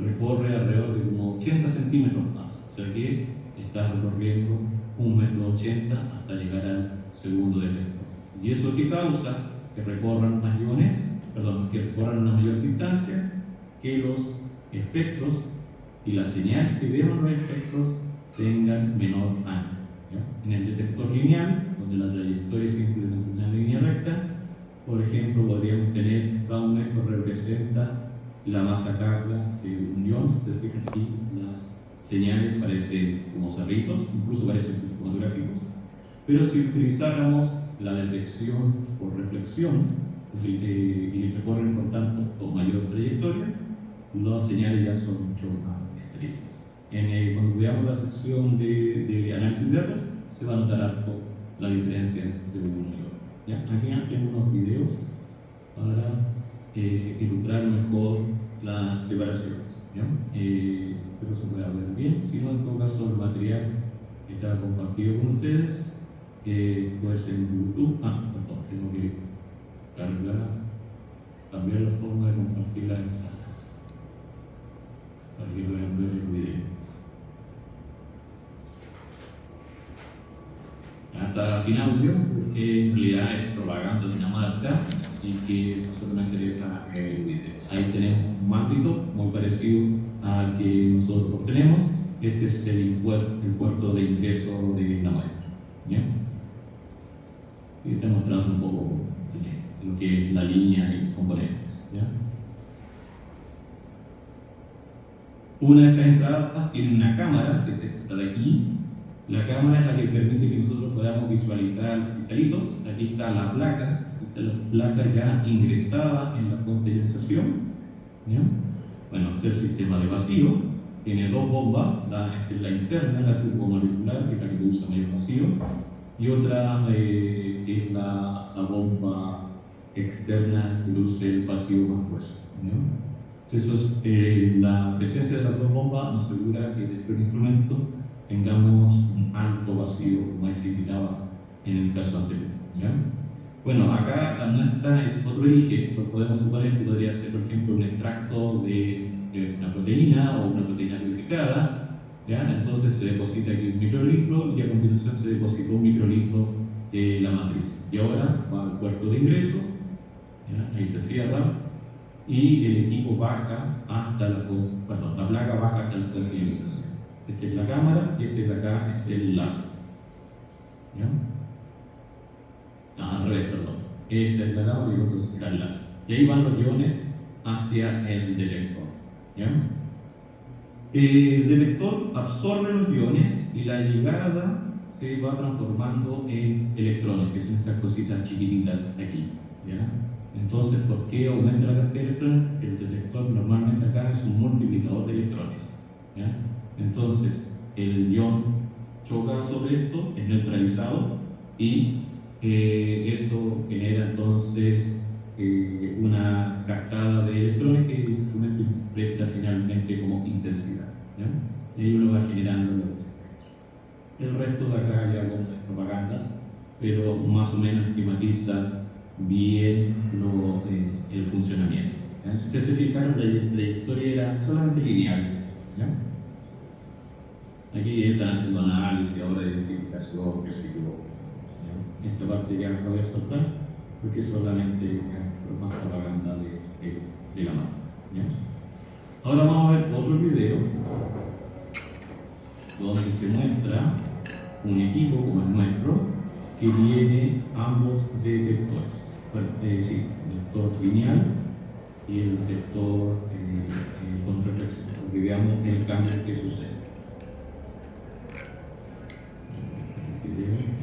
Recorre alrededor de unos 80 centímetros más, o sea que está recorriendo 1,80 m hasta llegar al segundo detector. ¿Y eso qué causa? Que recorran más iones, que recorran una mayor distancia, que los espectros y las señales que vemos los espectros tengan menor ancho, ¿ya? En el detector lineal, donde la trayectoria es simplemente una línea recta, por ejemplo, podríamos tener, cada un metro representa la masa carga de un ion. Si ustedes fijan aquí, las señales parecen como cerritos, incluso parecen como gráficos. Pero si utilizáramos la detección por reflexión y recorren por tanto con mayor trayectoria, las señales ya son mucho más estrechas. Cuando veamos la sección de análisis de datos, se va a notar harto la diferencia de uno y otro, ¿ya? Aquí tengo unos videos para ilustrar mejor las separaciones, ¿ya? Espero se pueda ver bien. Si no, en todo caso, el material está compartido con ustedes. Puede ser en YouTube. Perdón, tengo que cambiar la forma de compartir la ventana para que puedan ver el video. Está sin audio porque en realidad es propaganda de una marca, así que nosotros nos interesa el video. Ahí tenemos un ámbito muy parecido al que nosotros tenemos. Este es el puerto de ingreso de la muestra, ¿ya? Y está mostrando un poco lo que es la línea y componentes, ¿ya? Una de estas entradas tiene una cámara, que es esta de aquí. La cámara es la que permite que nosotros podamos visualizar los cristalitos. Aquí está la placa ya ingresada en la fuente de ionización, ¿ya? Bueno, este es el sistema de vacío. Tiene dos bombas, esta es la interna, la turbomolecular, que es la que usa mayor vacío, y otra que es la bomba externa que produce el vacío más grueso, ¿ya? Entonces, la presencia de las dos bombas nos asegura que dentro del instrumento tengamos un alto vacío, como ahí se indicaba en el caso anterior, ¿ya? Bueno, acá la muestra es otro eje. Lo podemos suponer que podría ser, por ejemplo, un extracto de una proteína o una proteína purificada, ¿ya? Entonces se deposita aquí un microlitro y a continuación se depositó un microlitro de la matriz. Y ahora va al puerto de ingreso, ¿ya? Ahí se cierra y el equipo baja hasta la placa baja hasta la fuente de ionización. Esta es la cámara y este de acá es el láser, ¿ya? Al revés, perdón. Esta es la cámara y el otro es el láser. Y ahí van los iones hacia el detector, ¿ya? El detector absorbe los iones y la llegada se va transformando en electrones, que son estas cositas chiquititas aquí, ¿ya? Entonces, ¿por qué aumenta la cantidad de electrones? Porque el detector normalmente acá es un multiplicador de electrones, ¿ya? Entonces, el ion choca sobre esto, es neutralizado y eso genera entonces una cascada de electrones que el instrumento interpreta finalmente como intensidad, ¿ya? Y ahí uno va generando el resto de acá ya con propaganda, pero más o menos esquematiza bien el funcionamiento, ¿ya? Si ustedes se fijaron, la trayectoria era solamente lineal, ¿ya? Aquí están haciendo análisis ahora de identificación, qué sé yo, ¿ya? Esta parte ya la voy a soltar porque solamente es más propaganda de Ahora vamos a ver otro video donde se muestra un equipo como el nuestro que tiene ambos detectores. Bueno, es decir, el detector lineal y el detector con reflexión, porque veamos el cambio que sucede.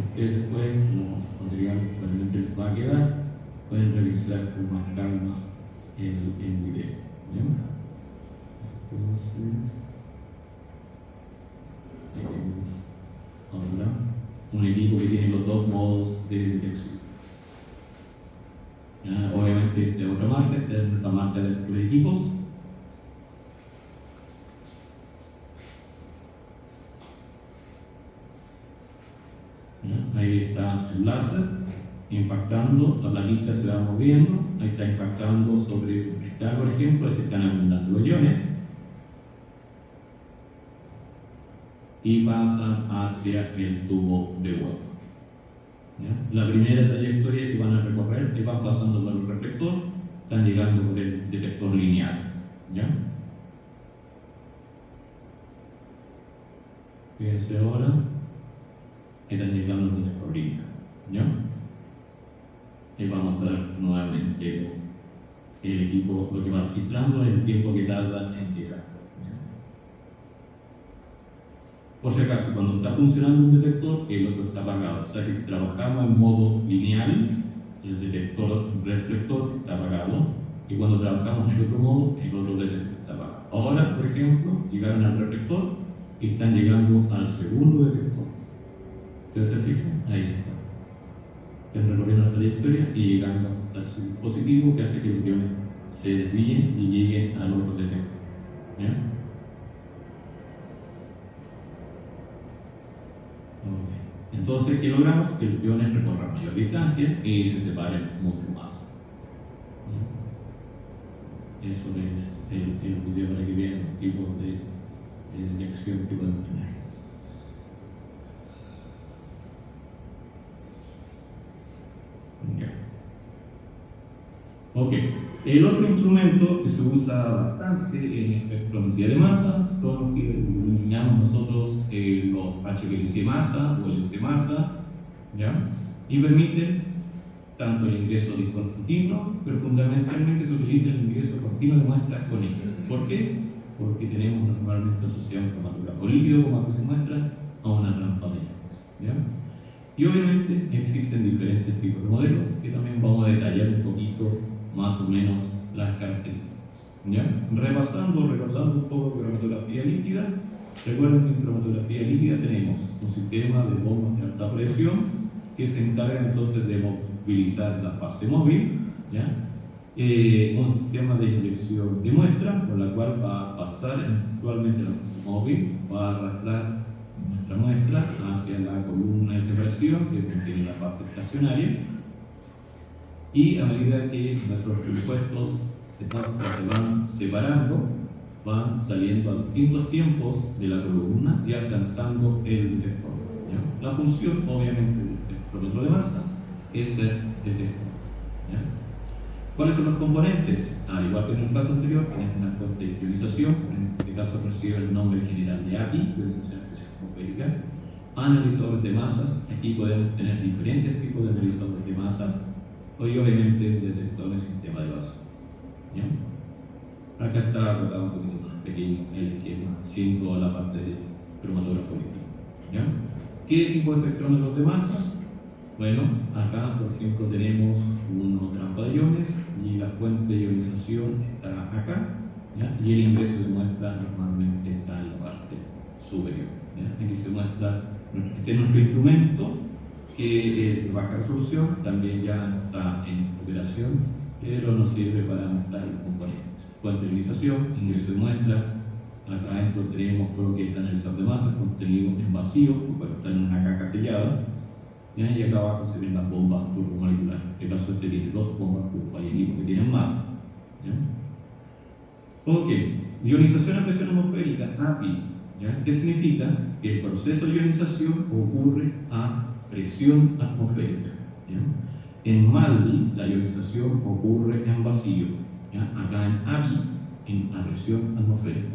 Ustedes después, cuando les va a quedar, pueden revisar con más calma el video. ¿Bien? Entonces, tenemos ahora un equipo que tiene los dos modos de detección. ¿Ya? Obviamente esta es otra marca, esta es la marca de los equipos. ¿Ya? Ahí está el láser impactando, la plaquita se va moviendo, ahí está impactando sobre un cristal, por ejemplo, ahí se están acumulando los iones y pasan hacia el tubo de huevo. ¿Ya? La primera trayectoria que van a recorrer, que van pasando por el reflector, están llegando por el detector lineal. ¿Ya? Fíjense ahora, están llegando al detector lineal. ¿Ya? Y vamos a mostrar nuevamente el equipo, lo que va registrando, el tiempo que tarda en llegar. Por si acaso, cuando está funcionando un detector, el otro está apagado. O sea que si trabajamos en modo lineal, el detector reflector está apagado, y cuando trabajamos en el otro modo, el otro detector está apagado. Ahora, por ejemplo, llegaron al reflector y están llegando al segundo detector. ¿Ustedes se fijan? Ahí está. Están recorriendo la trayectoria y llegando al dispositivo que hace que los iones se desvíen y lleguen al otro detector. ¿Ya? Okay. Entonces, ¿qué logramos? Que los iones recorran mayor distancia y se separen mucho más. ¿Ya? Eso es el video para que vean los tipos de detección que podemos tener. Ya. Ok, el otro instrumento que se usa bastante en espectrometría de masa son los que denominamos nosotros los HPLC masa o el LC masa, ¿ya? Y permiten tanto el ingreso discontinuo, pero fundamentalmente se utiliza el ingreso continuo de muestras con ellos. ¿Por qué? Porque tenemos normalmente asociado un cromatógrafo líquido, como aquí se muestra, a una trampa de iones, ¿ya? Y obviamente existen diferentes tipos de modelos que también vamos a detallar un poquito más o menos las características. ¿Ya? Recordando un poco de cromatografía líquida, recuerden que en cromatografía líquida tenemos un sistema de bombas de alta presión que se encarga entonces de movilizar la fase móvil, ¿ya? Un sistema de inyección de muestra, con la cual va a pasar actualmente la fase móvil, va a arrastrar nuestra muestra hacia la columna de separación que contiene la fase estacionaria, y a medida que nuestros compuestos se van separando, van saliendo a distintos tiempos de la columna y alcanzando el detector. ¿Ya? La función, obviamente, del espectrómetro de masas es ser detector. ¿Ya? ¿Cuáles son los componentes? Al igual que en el caso anterior, tenemos una fuente de ionización, en este caso recibe el nombre general de API, ionización atmosférica. Analizadores de masas, aquí podemos tener diferentes tipos de analizadores de masas, y obviamente un detector de sistema de base. ¿Ya? Acá está acotado un poquito más pequeño el esquema, sin toda la parte de cromatógrafo líquido. ¿Ya? ¿Qué tipo de espectrómetros de masa? Bueno, acá por ejemplo tenemos una trampa de iones y la fuente de ionización está acá, ¿ya? Y el ingreso de muestra normalmente está en la parte superior. ¿Ya? Aquí se muestra, este es nuestro instrumento que es de baja resolución, también ya está en operación, pero nos sirve para mostrar los componentes. Fuente de ionización, ingreso de muestra, acá adentro tenemos todo lo que es el analizador de masa, contenido en vacío, porque está en una caja sellada. ¿Ya? Y acá abajo se ven las bombas turbomoleculares. En este caso este tiene dos bombas turbo, hay equipos que tienen más. ¿Ya? Ok, ionización a presión atmosférica, API. ¿Ya? ¿Qué significa? Que el proceso de ionización ocurre a presión atmosférica. ¿Ya? En MALDI la ionización ocurre en vacío. ¿Ya? Acá en API a presión atmosférica.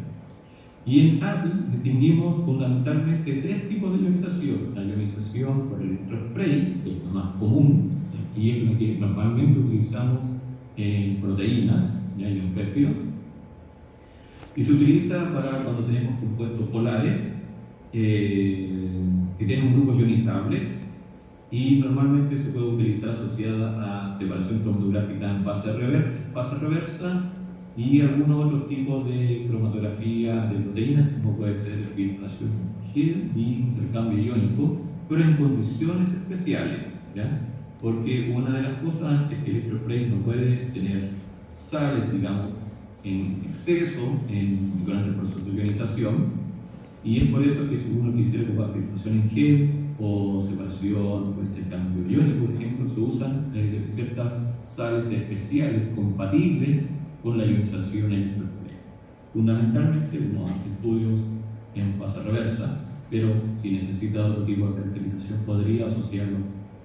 Y en API distinguimos fundamentalmente tres tipos de ionización. La ionización por electrospray, que es lo más común, y es la que normalmente utilizamos en proteínas, ¿ya? Y en péptidos. Y se utiliza para cuando tenemos compuestos polares que tienen grupos ionizables, y normalmente se puede utilizar asociada a separación cromatográfica en fase reversa y algunos otros tipos de cromatografía de proteínas, como puede ser filtración Gill y intercambio iónico, pero en condiciones especiales, ¿ya? Porque una de las cosas es que el electrospray no puede tener sales, digamos, en exceso durante el proceso de ionización, y es por eso que si uno quisiera ocupar filtración en gel o separación o intercambio iónico, por ejemplo, se usan ciertas sales especiales compatibles con la ionización electrospray. Fundamentalmente uno hace estudios en fase reversa, pero si necesita otro tipo de caracterización podría asociarlo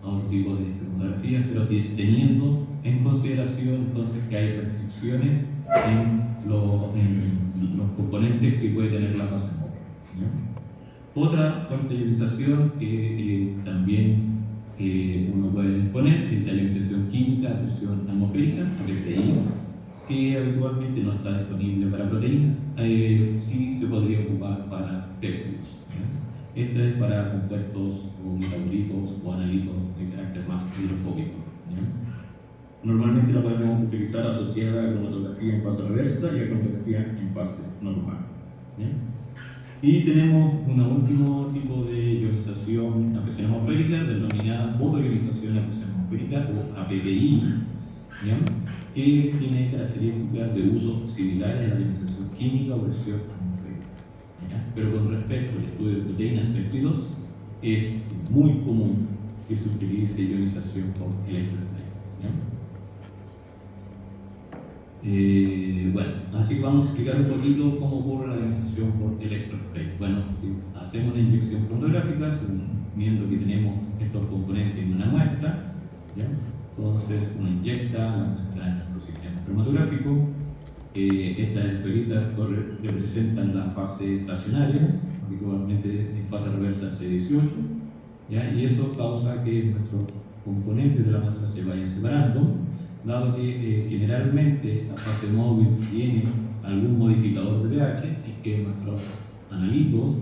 a otro tipo de cromatografías, pero teniendo en consideración entonces que hay restricciones en los componentes que puede tener la fase móvil, ¿no? Otra fuente de ionización que también uno puede disponer es la ionización química a presión atmosférica, PCI, que habitualmente no está disponible para proteínas, sí se podría ocupar para péptidos, ¿no? Esta es para compuestos o metabolitos o analitos de carácter más hidrofóbico, ¿no? Normalmente la podemos utilizar asociada a cromatografía en fase reversa y a cromatografía en fase normal, ¿no? Y tenemos un último tipo de ionización a presión atmosférica, denominada fotoionización a presión atmosférica o APPI, ¿ya? Que tiene características de uso similares a la ionización química o presión atmosférica, ¿ya? Pero con respecto al estudio de proteínas y péptidos, es muy común que se utilice ionización por electrospray, ¿ya? Bueno, así que vamos a explicar un poquito cómo ocurre la ionización por electrospray. Bueno, si hacemos una inyección fotográfica, suponiendo que tenemos estos componentes en una muestra, ¿ya? Entonces uno inyecta la muestra en nuestro sistema cromatográfico. Estas esferitas representan la fase estacionaria, habitualmente en fase reversa C18, ¿ya? Y eso causa que nuestros componentes de la muestra se vayan separando, dado que generalmente la fase móvil tiene algún modificador de pH, es que nuestros analitos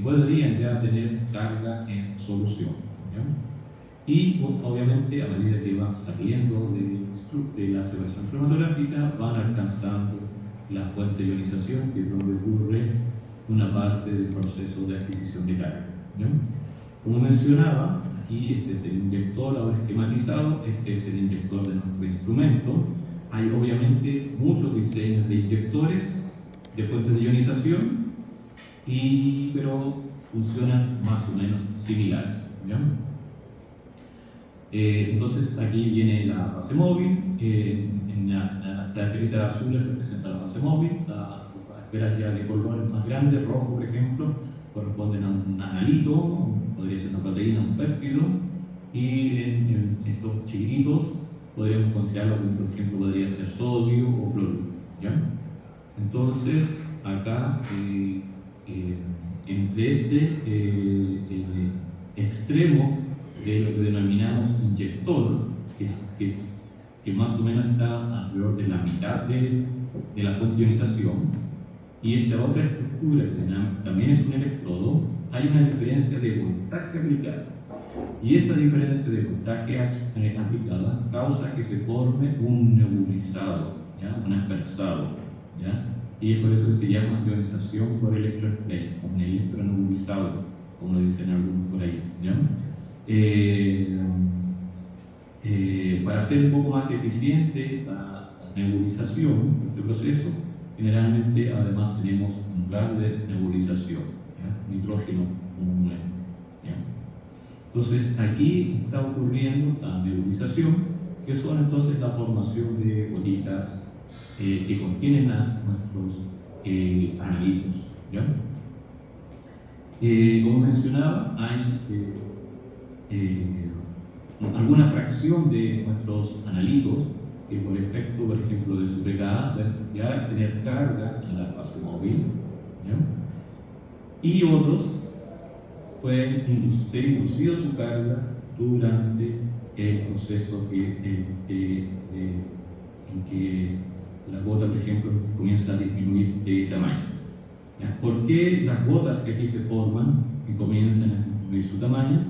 podrían ya tener carga en solución, ¿ya? Y pues, obviamente a medida que van saliendo de la separación cromatográfica van alcanzando la fuente de ionización, que es donde ocurre una parte del proceso de adquisición de carga, ¿ya? Como mencionaba, aquí este es el inyector ahora esquematizado, este es el inyector de nuestro instrumento. Hay obviamente muchos diseños de inyectores de fuentes de ionización, pero funcionan más o menos similares, ¿ya? Entonces aquí viene la base móvil, en la esferita azul representa la base móvil, las esferas ya de colores más grandes, rojo por ejemplo, corresponden a un analito, podría ser una proteína, un péptido, y en estos chiquititos podríamos considerarlo como por ejemplo podría ser sodio o cloruro, ¿ya? Entonces acá entre este extremo de lo que denominamos inyector, que más o menos está alrededor de la mitad de la fuente de ionización, y esta otra estructura que también es un electrodo, hay una diferencia de voltaje aplicada. Y esa diferencia de voltaje aplicada causa que se forme un nebulizado, ¿ya? Un aspersado, ¿ya? Y es por eso que se llama ionización por electrospray, o un electronebulizado, como lo dicen algunos por ahí, ¿ya? Para hacer un poco más eficiente la nebulización de este proceso, generalmente además tenemos un gas de nebulización, ¿ya? Nitrógeno comúnmente, ¿ya? Entonces aquí está ocurriendo la nebulización, que son entonces la formación de bolitas que contienen a nuestros analitos, ¿ya? Como mencionaba, hay alguna fracción de nuestros analitos que por efecto, por ejemplo, de su pegada, ya tener carga en la fase móvil, ¿ya? Y otros pueden ser inducidos su carga durante el proceso en que la gota, por ejemplo, comienza a disminuir de tamaño. ¿Ya? ¿Por qué las gotas que aquí se forman y comienzan a disminuir su tamaño?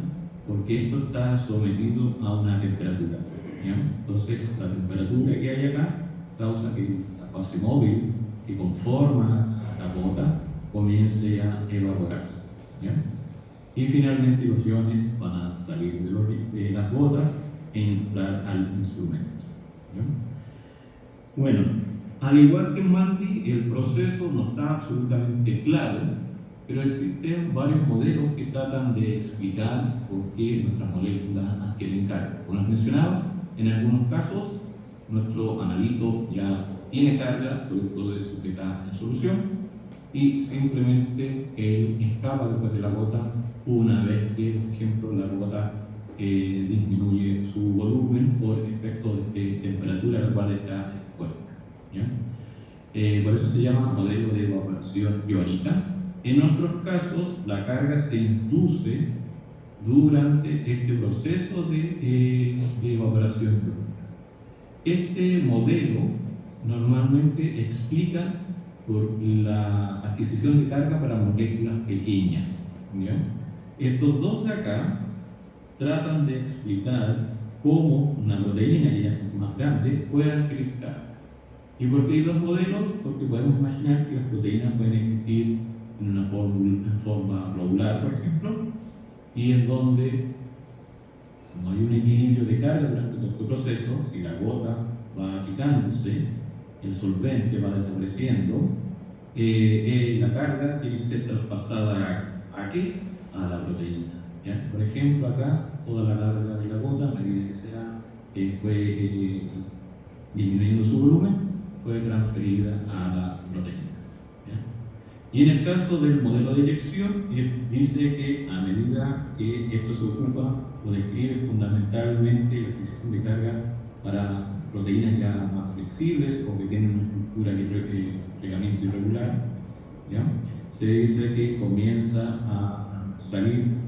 Porque esto está sometido a una temperatura. ¿Ya? Entonces, la temperatura que hay acá causa que la fase móvil que conforma la gota comience a evaporarse. ¿Ya? Y finalmente los iones van a salir de las gotas e entrar al instrumento. ¿Ya? Bueno, al igual que en Mandy, el proceso no está absolutamente claro, pero existen varios modelos que tratan de explicar por qué nuestras moléculas adquieren carga. Como les mencionaba, en algunos casos nuestro analito ya tiene carga producto de su pH en solución y simplemente él escapa después de la gota una vez que, por ejemplo, la gota disminuye su volumen por efecto de temperatura a la cual está expuesta. ¿Ya? Por eso se llama modelo de evaporación iónica. En otros casos, la carga se induce durante este proceso de evaporación iónica. Este modelo normalmente explica por la adquisición de carga para moléculas pequeñas. ¿Ya? Estos dos de acá tratan de explicar cómo una proteína que ya es más grande puede adquirir carga. ¿Y por qué hay dos modelos? Porque podemos imaginar que las proteínas pueden existir en una forma globular, por ejemplo, y en donde no hay un equilibrio de carga durante todo este proceso. Si la gota va achicándose, el solvente va desapareciendo, la carga tiene que ser traspasada ¿a qué? A la proteína. ¿Ya? Por ejemplo, acá toda la carga de la gota, a medida que fue disminuyendo su volumen, fue transferida a la proteína. ¿Ya? Y en el caso del modelo de eyección, dice que a medida que esto se ocupa o describe fundamentalmente la adquisición de carga para proteínas ya más flexibles o que tienen una estructura de plegamiento irregular, ¿ya? Se dice que comienza a salir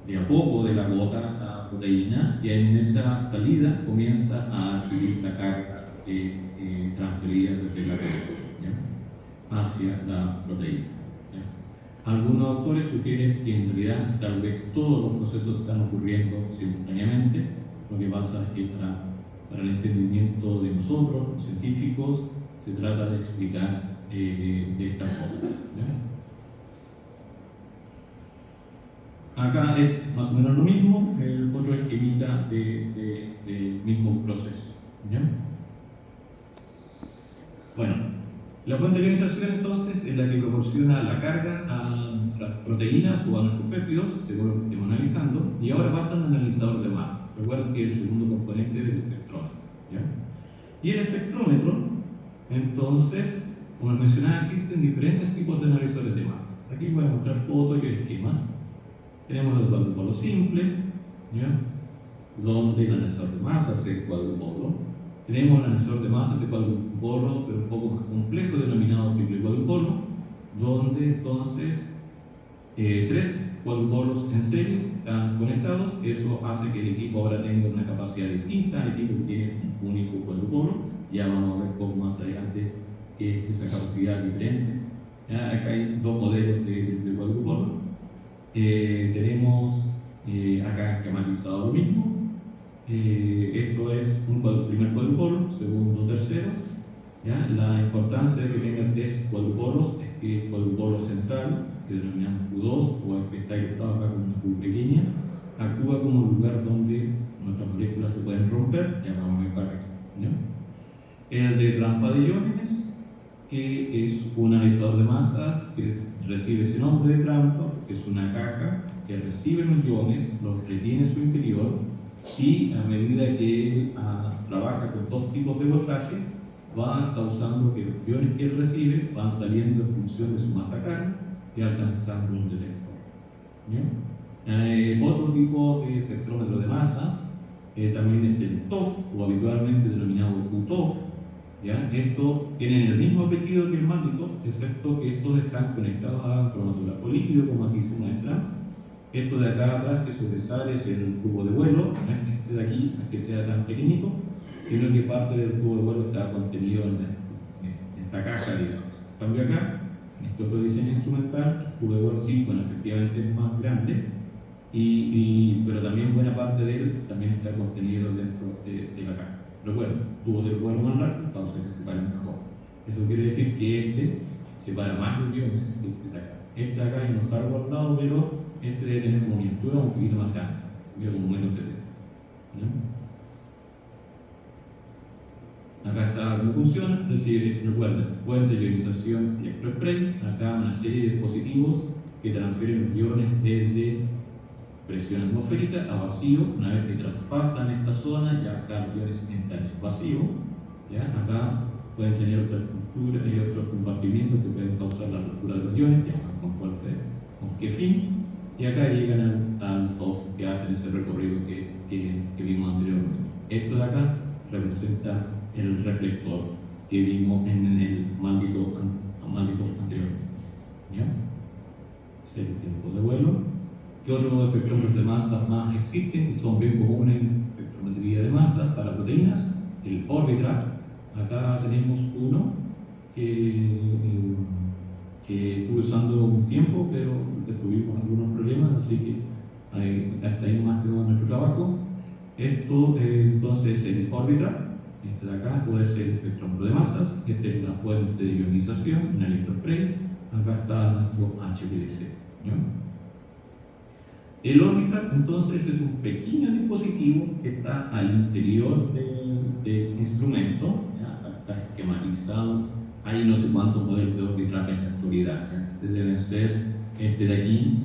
de a poco de la gota la proteína y en esa salida comienza a adquirir la carga transferida desde la gota hacia la proteína. ¿Ya? Algunos autores sugieren que en realidad tal vez todos los procesos están ocurriendo simultáneamente. Lo que pasa es que para el entendimiento de nosotros, los científicos, se trata de explicar de esta forma. ¿Ya? Acá es más o menos lo mismo, el otro esquemita del mismo proceso. ¿Ya? Bueno, la fuente de ionización entonces es la que proporciona la carga a las proteínas o a nuestros péptidos, según lo que estemos analizando, y ahora pasa al analizador de masa. Recuerden que es el segundo componente del espectrómetro. ¿Ya? Y el espectrómetro, entonces, como les mencionaba, existen diferentes tipos de analizadores de masas. Aquí voy a mostrar fotos y esquemas. Tenemos el cuadrupolo simple, ¿ya? Donde el analizador de masas es el cuadrupolo. Tenemos el analizador de masas de cuadrupolo, pero un poco más complejo, denominado triple cuadrupolo, donde entonces 3 cuadrupolos en serie están conectados. Eso hace que el equipo ahora tenga una capacidad distinta. El equipo tiene un único cuadrupolo. Ya vamos a ver un poco más adelante que esa capacidad es diferente. ¿Ya? Acá hay dos modelos de triple cuadrupolo. Tenemos acá esquematizado lo mismo. Esto es un primer cuadrupolo, segundo, tercero. ¿Ya? La importancia de que tenga 3 cuadrupolos es que el cuadrupolo central, que denominamos Q2, o el que está ilustrado acá con una Q pequeña, actúa como un lugar donde nuestras moléculas se pueden romper. Ya vamos a ver para acá. El de trampa de iones, que es un analizador de masas que recibe ese nombre de trampa, porque es una caja que recibe los iones, los retiene en su interior, y a medida que él trabaja con 2 tipos de voltaje, va causando que los iones que él recibe van saliendo en función de su masa carga y alcanzando un detector. Otro tipo de espectrómetro de masas también es el TOF, o habitualmente denominado QTOF, Estos tienen el mismo apellido que el Magnitoff, excepto que estos están conectados a un cromatógrafo líquido, como aquí se muestra. Esto de acá atrás que sobresale es el tubo de vuelo, no es este de aquí, no es que sea tan pequeñito, sino que parte del tubo de vuelo está contenido en esta caja, digamos. En cambio acá, en este otro diseño instrumental, el tubo de vuelo sí, bueno, efectivamente es más grande, pero también buena parte de él también está contenido dentro de la caja. Recuerden, tubo del vuelo más largo causa que se separen mejor. Eso quiere decir que este separa más los iones que este de acá. Este de acá hay unos árboles al lado, pero este debe tener como miniatura un poquito más grande, como menos 70. ¿No? Acá está cómo funciona, es decir, recuerden, fuente de ionización electrospray, acá una serie de dispositivos que transfieren los iones desde presión atmosférica a vacío. Una vez que traspasan esta zona, ya acá los iones entran en vacío. ¿Ya? Acá pueden tener otra estructura y otros compartimientos que pueden causar la ruptura de los iones, ya con qué fin. Y acá llegan al TOF que hacen ese recorrido que vimos anteriormente. Esto de acá representa el reflector que vimos en el maldito anterior. ¿Ya? Este es el tiempo de vuelo. ¿Qué otros espectrómetros de masa más existen? Son bien comunes en espectrometría de masa para proteínas. El Orbitrap. Acá tenemos uno que estuve usando un tiempo, pero tuvimos algunos problemas, así que hasta ahí nomás quedó nuestro trabajo. Esto entonces es el Orbitrap. Este de acá puede ser el espectrómetro de masas. Esta es una fuente de ionización, un electrospray. Acá está nuestro HPLC. ¿No? El Orbitrap entonces es un pequeño dispositivo que está al interior del instrumento, ¿ya? Está esquematizado. Hay no sé cuántos modelos de Orbitrap en la actualidad. Deben ser este de aquí,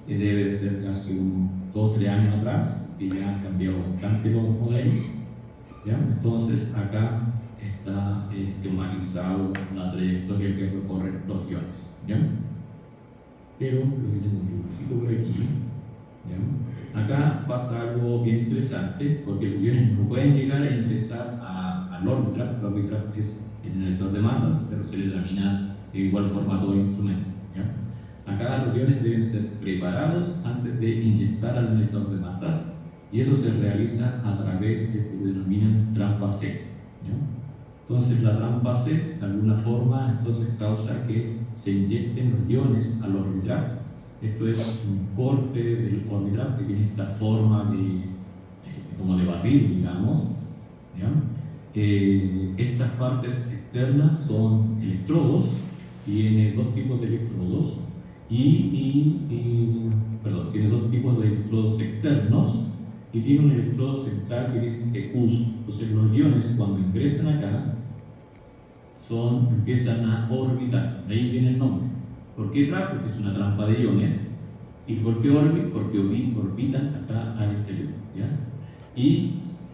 que debe ser casi unos 2 o 3 años atrás, que ya han cambiado bastante los modelos. ¿Ya? Entonces acá está esquematizado la trayectoria que recorren los iones. ¿Ya? Pero creo que tengo un dibujito por aquí. ¿Ya? Acá pasa algo bien interesante, porque los iones no pueden llegar a ingresar al Orbitrap. El Orbitrap es el analizador de masas, pero se le denomina de igual forma a todo el instrumento. ¿Ya? Acá los iones deben ser preparados antes de inyectar al analizador de masas, y eso se realiza a través de lo que denominan trampa C. ¿Ya? Entonces la trampa C, de alguna forma, entonces causa que se inyecten los iones al Orbitrap. Esto es un corte del Orbitrap que tiene esta forma como de barril, digamos. ¿Ya? Estas partes externas son electrodos, tiene dos tipos de electrodos tiene dos tipos de electrodos externos y tiene un electrodo central que es EQUS. Entonces los iones cuando ingresan acá empiezan a orbitar, de ahí viene el nombre. ¿Por qué trap? Porque es una trampa de iones. ¿Y por qué orbit? Porque orbitan acá al exterior. ¿Ya? Y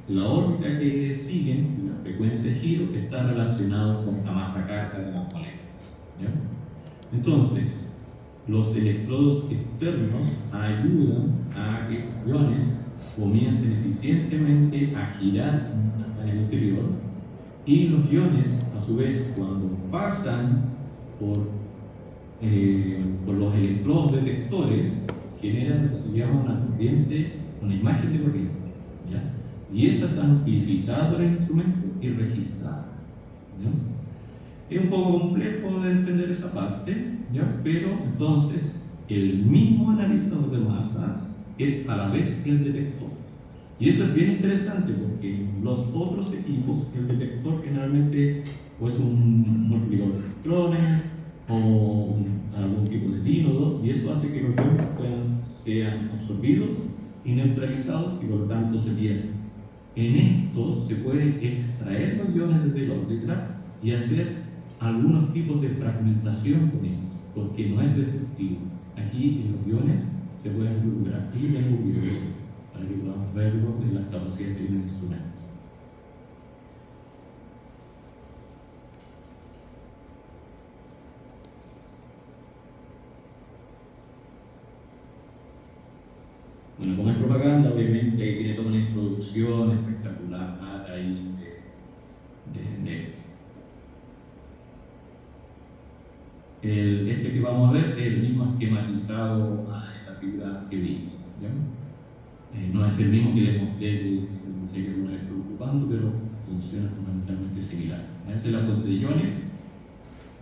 la órbita que siguen, la frecuencia de giro, está relacionada con la masa carga de las moléculas. ¿Ya? Entonces, los electrodos externos ayudan a que los iones comiencen eficientemente a girar en el interior, y los iones, a su vez, cuando pasan por los electrodos detectores, generan lo que se llama una corriente, una imagen de corriente. ¿Ya? Y esa es amplificada por el instrumento y registrada. ¿Ya? Es un poco complejo de entender esa parte, ¿ya? Pero entonces el mismo analizador de masas es a la vez el detector. Y eso es bien interesante porque en los otros equipos el detector generalmente o es un multiplicador de electrones o algún tipo de dínodo, y eso hace que los iones sean absorbidos y neutralizados y por lo tanto se pierden. En estos se pueden extraer los iones desde el Orbitrap y hacer algunos tipos de fragmentación con ellos, porque no es destructivo. Aquí en los iones se pueden recuperar. Y tengo un video para que podamos verlo en las capacidades de un instrumento. Bueno, como es propaganda, obviamente ahí tiene toda una introducción espectacular ahí de esto. Este que vamos a ver es el mismo esquematizado en la figura que vimos, ¿ya? No es el mismo que les mostré, que pensé que alguna vez estuve ocupando, pero funciona fundamentalmente similar. Esa es la fuente de iones,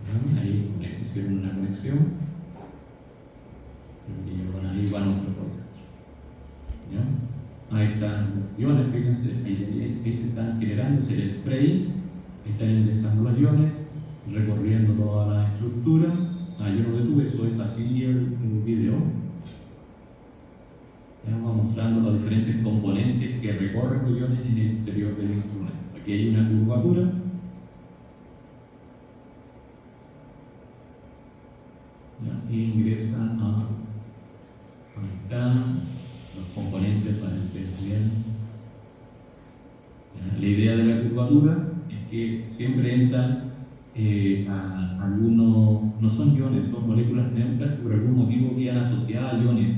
¿ya? Ahí hicieron una conexión, y ahí van otros productos, ¿ya? Ahí están los iones, fíjense, ahí se están generando, es el spray, están ingresando los iones, recorriendo toda la estructura. Yo no detuve, eso es así el video. Vamos mostrando los diferentes componentes que recorren los iones en el interior del instrumento. Aquí hay una curvatura. ¿Ya? Y ingresan ahí están los componentes para entender. La idea de la curvatura es que siempre entran algunos, no son iones, son moléculas neutras que por algún motivo quedan asociadas a iones,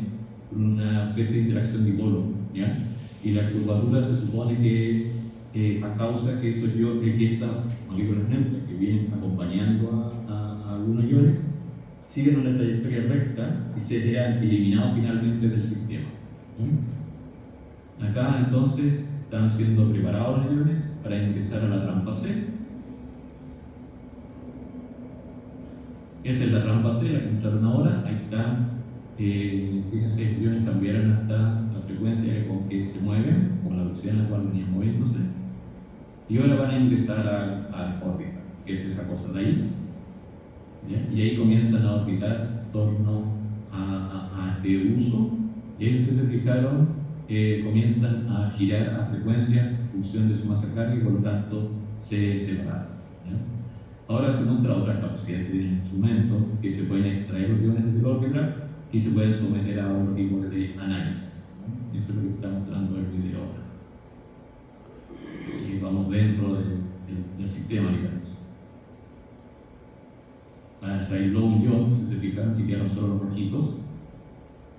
por una especie de interacción dipolo, ¿ya? Y la curvatura se supone que a causa que esos iones, que esas moléculas neutras que vienen acompañando a algunos iones, siguen una trayectoria recta y sean eliminados finalmente del sistema, ¿ya? Acá entonces están siendo preparados los iones para ingresar a la trampa C. Esa es la trampa C, la que entraron ahora. Ahí está, fíjense, los iones cambiaron hasta la frecuencia con que se mueven, con la velocidad en la cual venían moviéndose. Y ahora van a ingresar al órbita, que es esa cosa de ahí. ¿Ya? Y ahí comienzan a orbitar en torno a este uso. Y ahí, si ustedes se fijaron, comienzan a girar a frecuencias en función de su masa carga y por lo tanto se separan. Ahora se muestra otras capacidades que tiene el instrumento, que se pueden extraer los iones del órbita y se pueden someter a otro tipo de análisis. Eso es lo que está mostrando el video ahora. Y vamos dentro del sistema, digamos. Se aisló un ion, si se fijan, que quedaron solo los rojitos.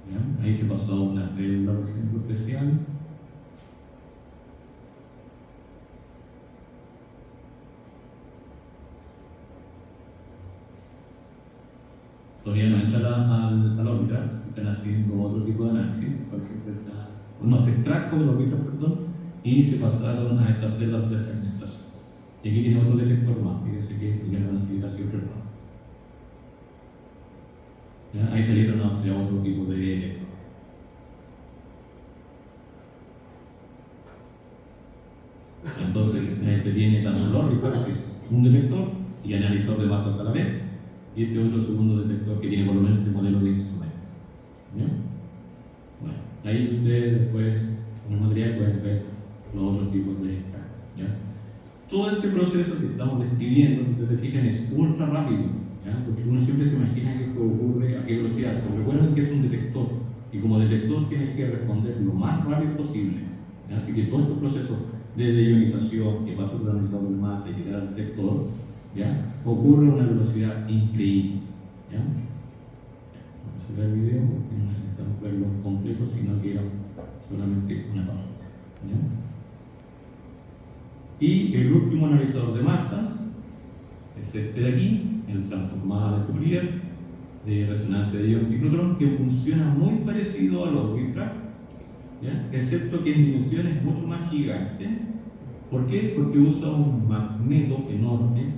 ¿Ya? Ahí se pasó una célula, por ejemplo, especial. Todavía no entra al órbita, están haciendo otro tipo de análisis. Por ejemplo, se extrajo del órbita, y se pasaron a estas células de fragmentación. Y aquí tiene otro detector más, fíjense que ya van a seguir hacia otro lado. ¿Ya? Ahí salieron hacia otro tipo de detector. Entonces, este tiene tanto el órbita, que es un detector, y analizador de masas a la vez, y este otro segundo detector que tiene por lo menos este modelo de instrumento. ¿Ya? Bueno, ahí ustedes después, con el material, pueden ver los otros tipos de cálculos. Todo este proceso que estamos describiendo, si ustedes se fijan, es ultra rápido, ¿ya? Porque uno siempre se imagina que esto ocurre a qué velocidad, pero recuerden que es un detector, y como detector tienes que responder lo más rápido posible, ¿ya? Así que todos estos procesos de ionización, que pasa por el analizador de masa y que da el detector, ¿ya? Ocurre a una velocidad increíble, ¿ya? Vamos a ver el video porque no necesitamos verlo completo, sino que era solamente una parte, ¿ya? Y el último analizador de masas es este de aquí, el transformador de Fourier de resonancia de ion ciclotrón, que funciona muy parecido al Orbitrap, excepto que en dimensión es mucho más gigante. ¿Por qué? Porque usa un magneto enorme,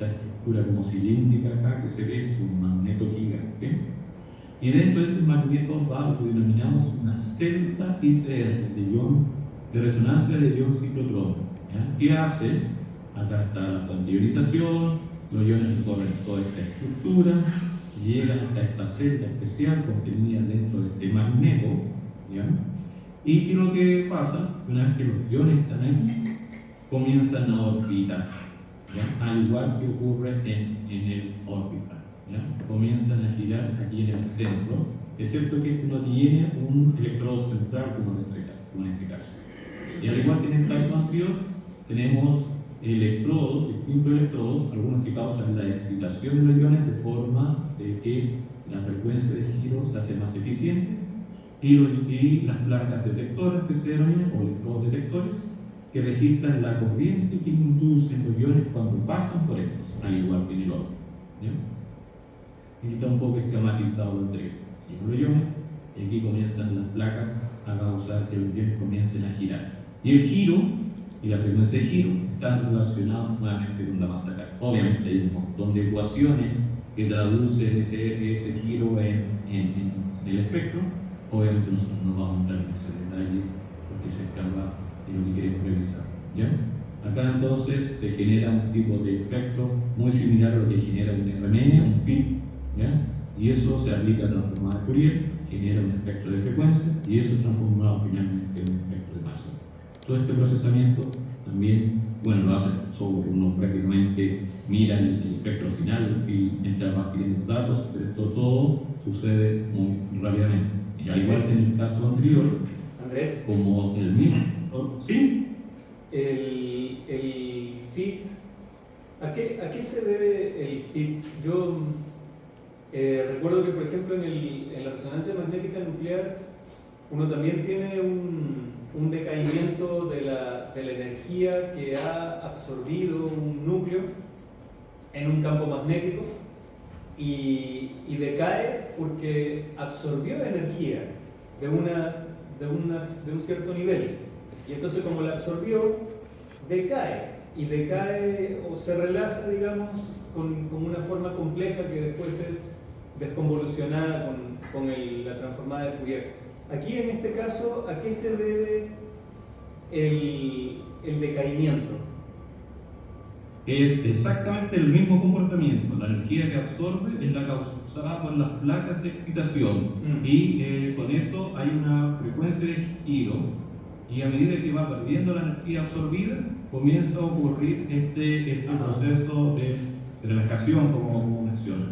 la estructura como cilíndrica acá que se ve es un magneto gigante, y dentro de este magneto va lo que denominamos una celda ICR de resonancia de ion ciclotrón. ¿Qué hace? Acá está la fuente de ionización, los iones recorren toda esta estructura, llegan hasta esta celda especial contenida dentro de este magneto, ¿ya? Y ¿qué es lo que pasa? Una vez que los iones están ahí, comienzan a orbitar, ¿ya? Al igual que ocurre en el órbita, ¿ya? Comienzan a girar aquí en el centro, excepto que este no tiene un electrodo central como en este caso. Y al igual que en el caso anterior, tenemos electrodos, distintos electrodos, algunos que causan la excitación de los iones de forma de que la frecuencia de giro se hace más eficiente, y las placas detectoras que se denominan, o electrodos detectores, que registran la corriente que inducen los iones cuando pasan por estos, al igual que en el otro. aquí está un poco esquematizado el trigo. Y los iones, y aquí comienzan las placas a causar que los iones comiencen a girar. Y el giro y la frecuencia de giro están relacionados nuevamente con la masa carga. Obviamente hay un montón de ecuaciones que traducen ese giro en el espectro. Obviamente nosotros no vamos a entrar en ese detalle porque se escapa de lo que queremos revisar. ¿Ya? Acá entonces se genera un tipo de espectro muy similar a lo que genera un RMN, un FIT, ¿ya? Y eso se aplica a transformada de Fourier, genera un espectro de frecuencia y eso es transformado finalmente en un espectro de masa. Todo este procesamiento también, bueno, lo hace el software, uno prácticamente mira el espectro final y mientras va adquiriendo datos, pero esto todo sucede muy rápidamente. Y al igual que en el caso anterior, Andrés, como el mismo, ¿sí? el FIT, ¿a qué se debe el FIT? Yo recuerdo que, por ejemplo, en la resonancia magnética nuclear, uno también tiene un decaimiento de la energía que ha absorbido un núcleo en un campo magnético y decae porque absorbió energía de un cierto nivel. Y entonces, como la absorbió, decae o se relaja, digamos, con una forma compleja que después es desconvolucionada con la transformada de Fourier. Aquí, en este caso, ¿a qué se debe el decaimiento? Es exactamente el mismo comportamiento. La energía que absorbe es la causada por las placas de excitación y con eso hay una frecuencia de giro y a medida que va perdiendo la energía absorbida comienza a ocurrir este proceso de relajación, como menciona.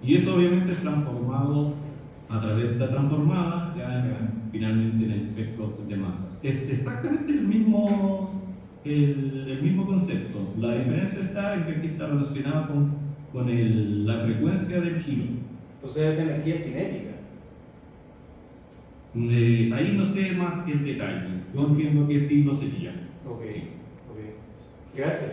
Y eso obviamente es transformado a través de esta transformada finalmente en el espectro de masas. Es exactamente el mismo concepto. La diferencia está en que aquí está relacionado con la frecuencia del giro. O sea, es energía cinética. Ahí no sé más el detalle. Yo entiendo que sí lo sería. Ok, Sí. ok. Gracias.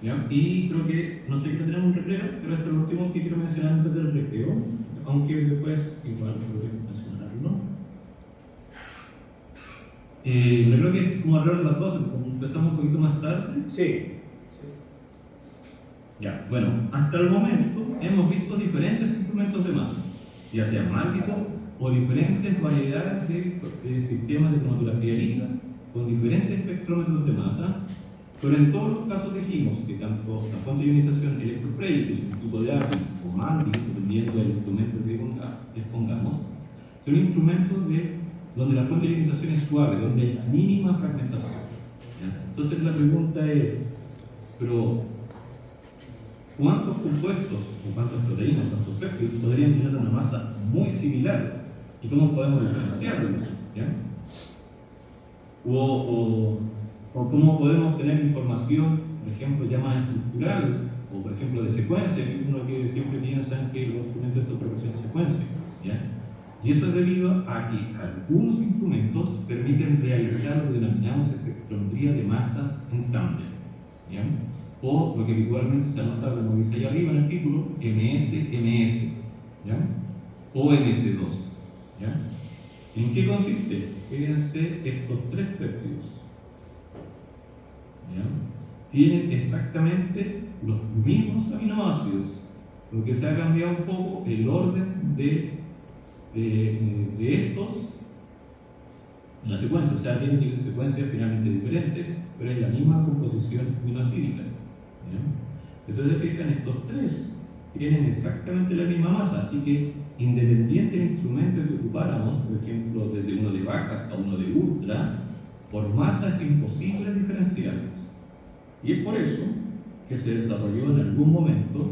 ¿Ya? Y creo que, no sé si tenemos un recreo, pero esto es lo último que quiero mencionar antes del recreo, aunque después igual podría mencionarlo. Yo creo que es como alrededor de las 12, como empezamos un poquito más tarde. Sí. Ya, bueno, hasta el momento hemos visto diferentes instrumentos de masa, ya sean magnéticos o diferentes variedades de sistemas de cromatografía líquida con diferentes espectrómetros de masa, pero en todos los casos dijimos que tanto la fuente de ionización electroplay, que es un tipo de API, o MANDI, dependiendo del instrumento que dispongamos, son instrumentos donde la fuente de ionización es suave, donde hay la mínima fragmentación. ¿Ya? Entonces la pregunta es, pero ¿cuántos compuestos o cuántas proteínas, cuántos péptidos podrían tener una masa muy similar? ¿Y cómo podemos diferenciarlos? ¿Ya? O cómo podemos tener información, por ejemplo, ya más estructural, o por ejemplo de secuencia, que uno que siempre piensa que los instrumentos estos proporcionan secuencia. ¿Ya? Y eso es debido a que algunos instrumentos permiten realizar lo que denominamos espectrometría de masas en tándem. ¿Ya? O lo que habitualmente se anota, como dice ahí arriba en el título, MS-MS, ¿ya? O MS2. ¿Ya? ¿En qué consiste? Fíjense estos tres péptidos. ¿Ya? Tienen exactamente los mismos aminoácidos, lo que se ha cambiado un poco el orden de estos en la secuencia, o sea, tienen secuencias finalmente diferentes, pero es la misma composición aminoácidica. Entonces, fijan, estos tres tienen exactamente la misma masa, así que independiente del instrumento que ocupáramos, por ejemplo, desde uno de baja a uno de ultra, por masa es imposible diferenciarlos. Y es por eso que se desarrolló en algún momento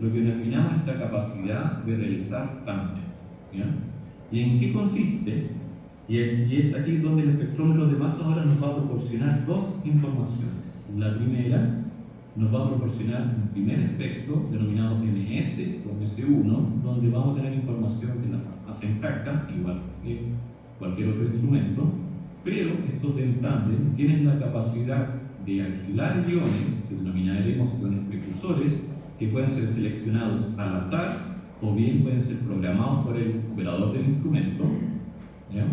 lo que denominamos esta capacidad de realizar tándem. ¿Y en qué consiste? Y es aquí donde el espectrómetro de masa ahora nos va a proporcionar dos informaciones. La primera nos va a proporcionar un primer espectro denominado MS o MS1, donde vamos a tener información de la masa intacta, igual que cualquier otro instrumento, pero estos de tándem tienen la capacidad de aislar iones, que denominaremos iones precursores, que pueden ser seleccionados al azar o bien pueden ser programados por el operador del instrumento, ¿ya?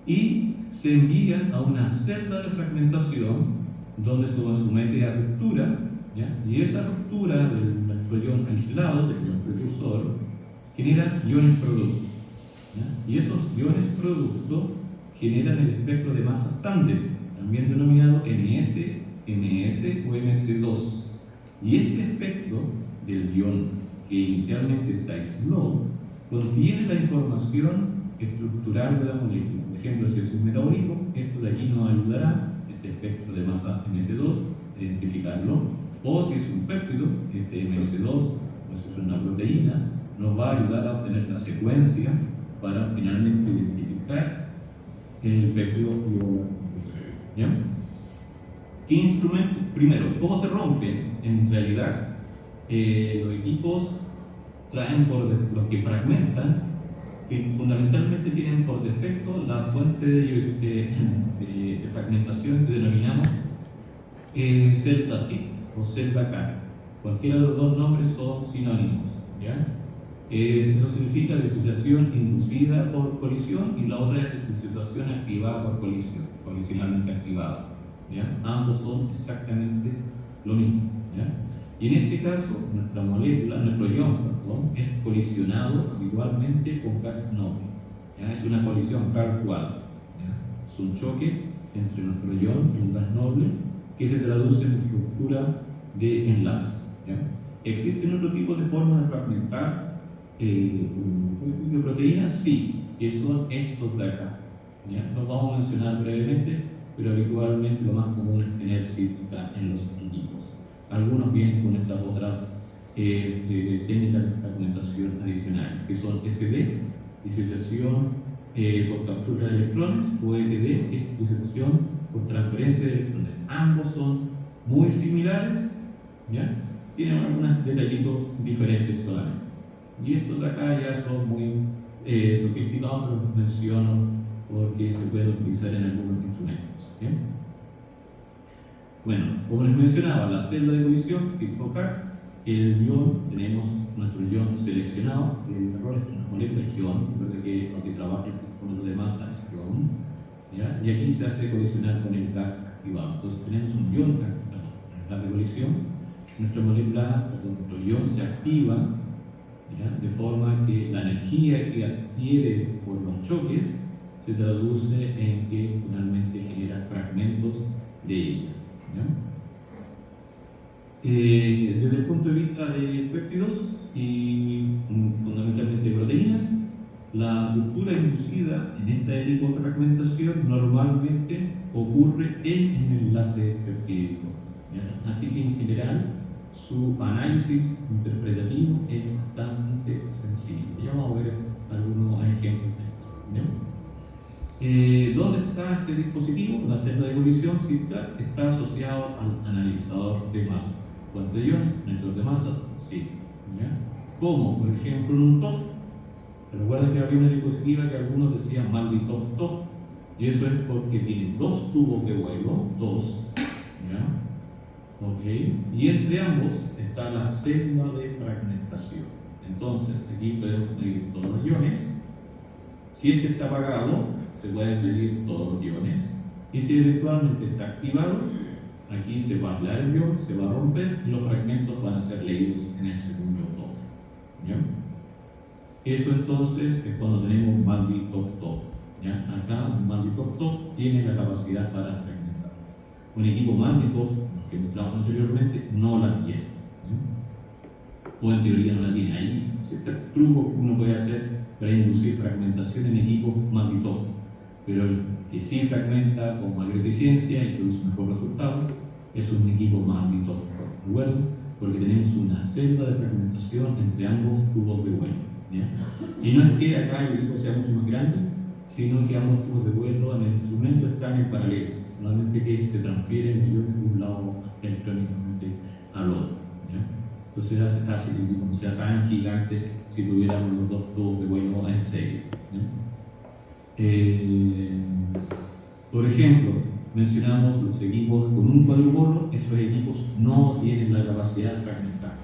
Y se envían a una celda de fragmentación donde se somete a ruptura, ¿ya? Y esa ruptura del nuestro ion aislado, del ion precursor, genera iones producto, ¿ya? Y esos iones producto generan el espectro de masas tándem, también denominado MS, MS o MS2. Y este espectro del ion que inicialmente se aisló contiene la información estructural de la molécula. Por ejemplo, si es un metabólico, esto de aquí nos ayudará, este espectro de masa MS2, a identificarlo. O si es un péptido, este MS2, o si es una proteína, nos va a ayudar a obtener la secuencia para finalmente identificar el péptido biológico. ¿Ya? ¿Qué instrumento? Primero, ¿cómo se rompen? En realidad, los equipos traen los que fragmentan, que fundamentalmente tienen por defecto la fuente de fragmentación que denominamos celda SIC o celda CAR. Cualquiera de los dos nombres son sinónimos, ¿ya? Eso significa disociación inducida por colisión y la otra es disociación activada por colisión, colisionalmente activada, ¿ya? Ambos son exactamente lo mismo, ¿ya? Y en este caso, nuestra molécula, nuestro ion, es colisionado habitualmente con gas noble, ¿ya? Es una colisión Carr-Wald, ¿ya? Es un choque entre nuestro ion y un gas noble que se traduce en estructura de enlaces, ¿ya? ¿Existen otro tipo de formas de fragmentar proteínas? Sí, que son estos de acá, ¿ya? Los vamos a mencionar brevemente, pero habitualmente lo más común es tener cíclica en los equipos. Algunos vienen con estas otras técnicas de fragmentación adicionales, que son SD, disociación por captura de electrones, o ETD, que es disociación por transferencia de electrones. Ambos son muy similares, ¿ya? Tienen algunos detallitos diferentes solamente. Y estos de acá ya son muy sofisticados, pero los menciono porque se pueden utilizar en algunos instrumentos, ¿bien? Bueno, como les mencionaba, la celda de colisión, CISCO-CAR, el ion, tenemos nuestro ion seleccionado, el error es que nos molesta el ion, recuerda que lo que trabaja el componente de masa es ion, ¿ya? Y aquí se hace colisionar con el gas activado. Entonces tenemos un ion activado en el gas de colisión, nuestra molécula, nuestro ion se activa, ¿ya? De forma que la energía que adquiere por los choques se traduce en que finalmente genera fragmentos de ella, ¿ya? Desde el punto de vista de péptidos y fundamentalmente proteínas, la ruptura inducida en esta helipofragmentación normalmente ocurre en el enlace peptídico, ¿ya? Así que en general su análisis interpretativo es bastante sencillo. Ya vamos a ver algunos ejemplos de esto, ¿ya? ¿Dónde está este dispositivo? La celda de colisión CISCO-CAR está asociado al analizador de masas. ¿Fuente de iones? ¿Analizador de masas? Sí, ¿ya? ¿Cómo? Por ejemplo, en un TOF. Recuerden que había una diapositiva que algunos decían MALDI-TOF-TOF, y eso es porque tiene dos tubos de vuelo, dos, ¿ya? ¿Ok? Y entre ambos está la celda de fragmentación. Entonces, aquí podemos medir todos los iones. Si este está apagado, se pueden medir todos los iones. Y si eventualmente está activado, aquí se va a aislar el ion, se va a romper y los fragmentos van a ser leídos en el segundo TOF, ¿ya? Eso entonces es cuando tenemos un MALDI-TOF-TOF, ¿ya? Acá un MALDI-TOF-TOF tiene la capacidad para fragmentar. Un equipo MALDI-TOF, que mostramos anteriormente, no la tiene, ¿ya? O en teoría no la tiene. Ahí existe el truco que uno puede hacer para inducir fragmentación en equipos MALDI-TOF, pero el que sí fragmenta con mayor eficiencia y produce mejores resultados es un equipo MALDI-TOF, ¿de acuerdo? Porque tenemos una celda de fragmentación entre ambos tubos de vuelo, ¿ya? Y no es que acá el equipo sea mucho más grande, sino que ambos tubos de vuelo en el instrumento están en paralelo, solamente que se transfieren iones de un lado electrónicamente al otro, ¿ya? Entonces hace que el equipo no sea tan gigante si tuviéramos los dos tubos de vuelo en serie, ¿ya? Por ejemplo, mencionamos los equipos con un cuadrupolo, esos equipos no tienen la capacidad de fragmentar.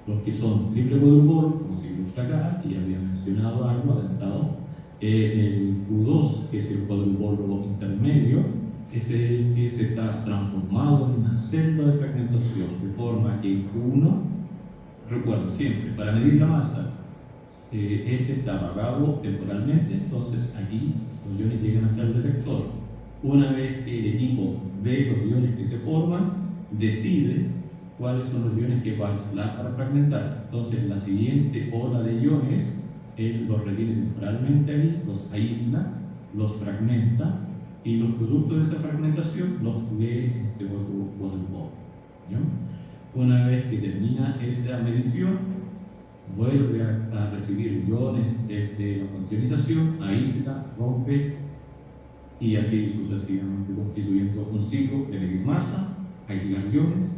Los que son triple quadrupolo, como se ilustra acá, que ya había mencionado algo adelantado, el Q2, que es el cuadrupolo intermedio, es el que se está transformado en una celda de fragmentación, de forma que el Q1, recuerdo siempre, para medir la masa, este está apagado temporalmente, entonces aquí los iones llegan hasta el detector. Una vez que el equipo ve los iones que se forman, decide cuáles son los iones que va a aislar para fragmentar. Entonces la siguiente ola de iones, él los retiene temporalmente ahí, los aísla, los fragmenta, y los productos de esa fragmentación los lee en este otro cuadrupolo. Una vez que termina esa medición, vuelve a recibir iones desde la funccionización, aísla, rompe y así sucesivamente, constituyendo un ciclo de medir masa, aislar iones,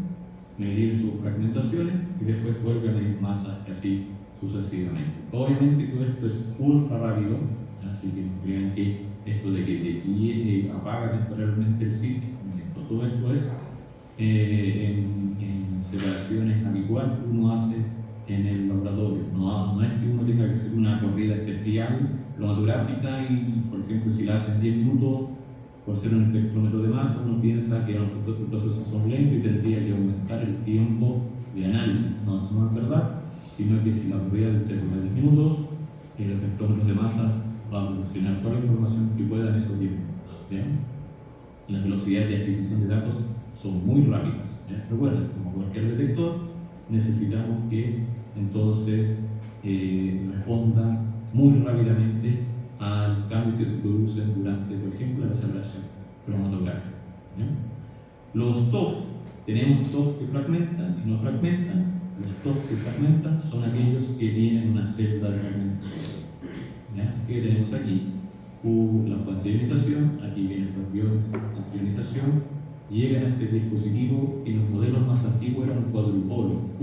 medir sus fragmentaciones y después vuelve a medir masa y así sucesivamente. Obviamente todo esto es ultra rápido, así que no crean que esto de que apaga temporalmente el ciclo, todo esto es en separaciones habituales que uno hace en el laboratorio. No es que uno tenga que hacer una corrida especial cromatográfica y, por ejemplo, si la hacen 10 minutos por ser un espectrómetro de masa, uno piensa que los procesos son lentos y tendría que aumentar el tiempo de análisis. No, eso no es verdad, sino que si la corrida de 3 o 10 minutos, el espectrómetro de masas va a proporcionar toda la información que pueda en esos 10 minutos. ¿Bien? Las velocidades de adquisición de datos son muy rápidas. ¿Ya? Recuerden, como cualquier detector, necesitamos que entonces respondan muy rápidamente al cambio que se producen durante, por ejemplo, la separación cromatográfica. ¿Ya? Los TOF, tenemos TOF que fragmentan y no fragmentan. Los TOF que fragmentan son aquellos que tienen una celda de fragmentación. ¿Ya? ¿Qué tenemos aquí? La funccionización, aquí viene el propio funccionización, llegan a este dispositivo que en los modelos más antiguos eran un cuadrupolo, Q,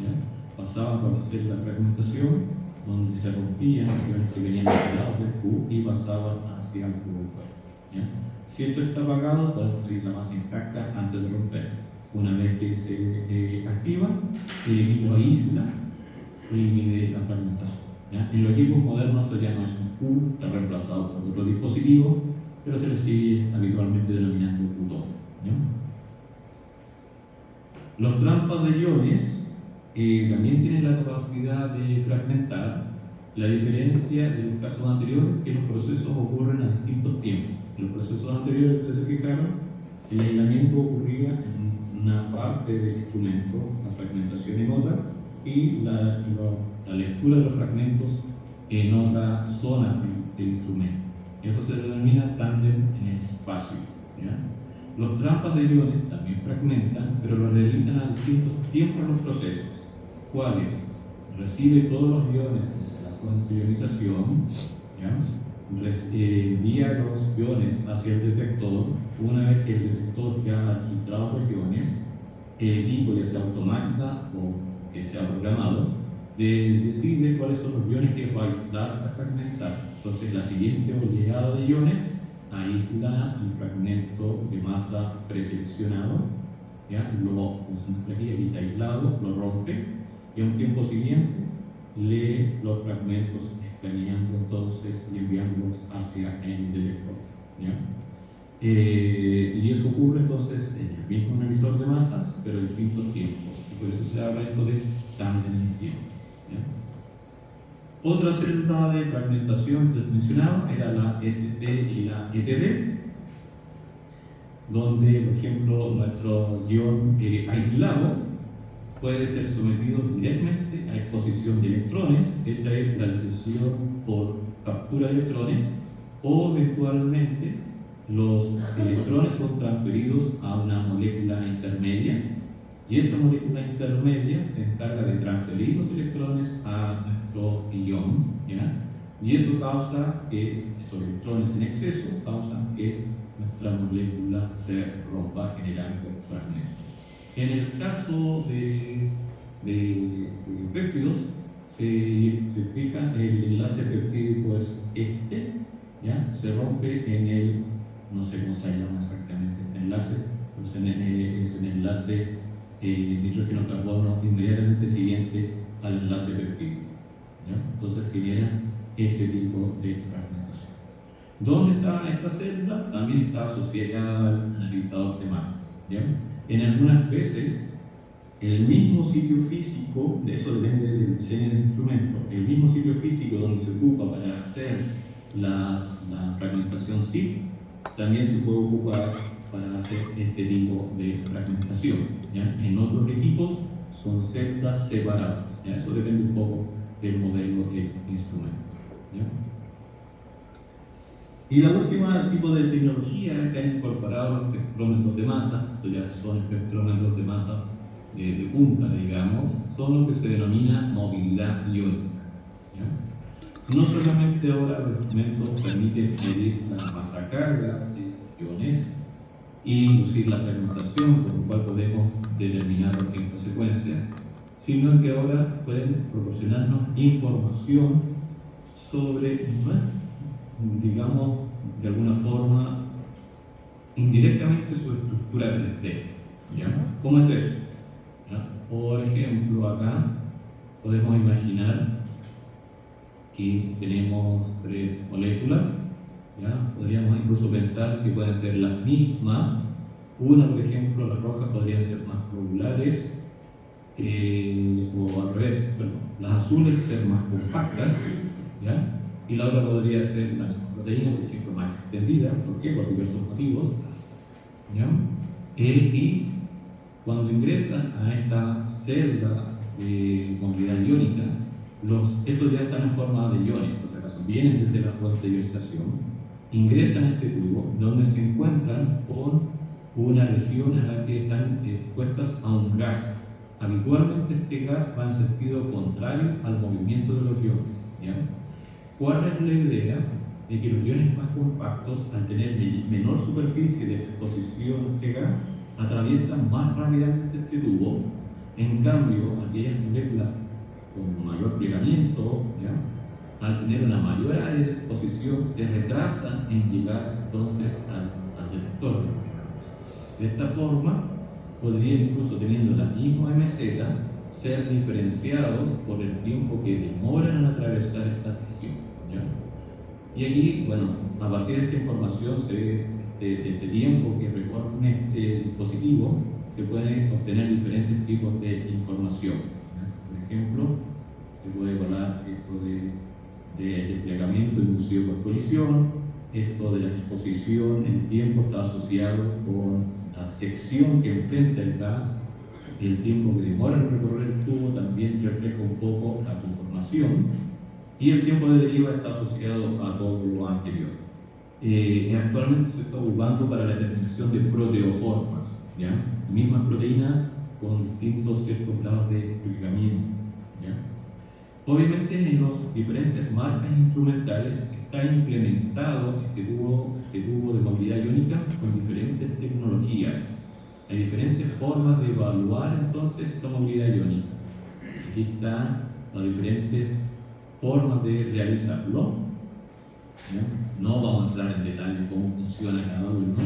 ¿ya? Pasaban por hacer la fragmentación, donde se rompían los iones que venían alterados del Q y pasaban hacia el Q. Si esto está apagado, podemos medir la masa intacta antes de romper. Una vez que se activa, el equipo aísla y mide la fragmentación. ¿Ya? En los equipos modernos esto ya no es un Q, está reemplazado por otro dispositivo, pero se le sigue habitualmente denominando Q2. Los trampas de iones también tienen la capacidad de fragmentar. La diferencia de los casos anteriores es que los procesos ocurren a distintos tiempos. En los procesos anteriores, ustedes se fijaron, el aislamiento ocurría en una parte del instrumento, la fragmentación en otra, y la lectura de los fragmentos en otra zona del instrumento. Eso se denomina tándem en el espacio. ¿Ya? Los trampas de iones también fragmentan, pero lo realizan a distintos tiempos en los procesos. ¿Cuáles? Recibe todos los iones de la fuente de ionización, envía los iones hacia el detector. Una vez que el detector ya ha registrado los iones, el equipo, ya sea automática o que sea programado, decide cuáles son los iones que va a aislar para fragmentar. Entonces, la siguiente oleada de iones aísla el fragmento de masa preseleccionado, lo concentra aquí está aislado, lo rompe, y a un tiempo siguiente lee los fragmentos escaneando entonces y enviándolos hacia el detector. Y eso ocurre entonces en el mismo emisor de masas, pero en distintos tiempos, y por eso se habla esto de tándem de tiempo. Otra celda de fragmentación que les mencionaba era la ST y la ETD, donde, por ejemplo, nuestro ion aislado puede ser sometido directamente a exposición de electrones, esa es la decisión por captura de electrones, o eventualmente los electrones son transferidos a una molécula intermedia, y esa molécula intermedia se encarga de transferir los electrones a nuestro ion, y eso causa que esos electrones en exceso causan que nuestra molécula se rompa generando fragmentos. En el caso de péptidos, se fija, el enlace peptídico es este, se rompe en el, no sé cómo se llama exactamente este enlace, pues es el enlace nitrógeno carbono inmediatamente siguiente al enlace peptídico. Entonces genera ese tipo de fragmentación. ¿Dónde está esta celda? También está asociada al analizador de masas. ¿Ya? En algunas veces, el mismo sitio físico, de eso depende del diseño del instrumento, el mismo sitio físico donde se ocupa para hacer la fragmentación SIP, también se puede ocupar para hacer este tipo de fragmentación. ¿Ya? En otros equipos son celdas separadas. ¿Ya? Eso depende un poco del modelo de instrumento. ¿Ya? Y la última tipo de tecnología que han incorporado los espectrómetros de masa, estos ya son espectrómetros de masa de punta, digamos, son lo que se denomina movilidad iónica. ¿Ya? No solamente ahora los instrumentos permiten medir la masa carga de iones y inducir la fragmentación, por lo cual podemos determinar los tiempos de secuencia, sino que ahora pueden proporcionarnos información sobre, digamos, de alguna forma, indirectamente su estructura 3D. ¿Ya? ¿Cómo es eso? ¿Ya? Por ejemplo, acá podemos imaginar que tenemos 3 moléculas. ¿Ya? Podríamos incluso pensar que pueden ser las mismas. Una, por ejemplo, las rojas podrían ser más globulares, o al revés, perdón, las azules ser más compactas, ¿ya? Y la otra podría ser la proteína, por ejemplo, más extendida. ¿Por qué? Por diversos motivos. ¿Ya? Y cuando ingresan a esta celda de movilidad iónica, estos ya están en forma de iones, por si acaso, vienen desde la fuente de ionización, ingresan a este tubo, donde se encuentran con una región en la que están expuestas a un gas. Habitualmente este gas va en sentido contrario al movimiento de los iones. ¿Ya? ¿Cuál es la idea? De que los iones más compactos, al tener menor superficie de exposición a este gas, atraviesan más rápidamente este tubo. En cambio, aquellas moléculas con mayor plegamiento, ¿ya? Al tener una mayor área de exposición, se retrasan en llegar entonces al detector. De esta forma, podrían, incluso teniendo la misma MZ, ser diferenciados por el tiempo que demoran en atravesar esta región. ¿Ya? Y aquí, bueno, a partir de esta información, de este tiempo que recorre este dispositivo, se pueden obtener diferentes tipos de información. ¿Ya? Por ejemplo, se puede evaluar esto de desplegamiento inducido por colisión, esto de la exposición en tiempo está asociado con la sección que enfrenta el gas, el tiempo que demora en recorrer el tubo también refleja un poco la conformación, y el tiempo de deriva está asociado a todo lo anterior. Actualmente se está ocupando para la determinación de proteoformas, ¿ya? Mismas proteínas con distintos ciertos grados de plegamiento. Obviamente en los diferentes marcas instrumentales está implementado este tubo de movilidad iónica con diferentes tecnologías. Hay diferentes formas de evaluar entonces esta movilidad iónica. Aquí están las diferentes formas de realizarlo. ¿Ya? No vamos a entrar en detalle cómo funciona cada uno.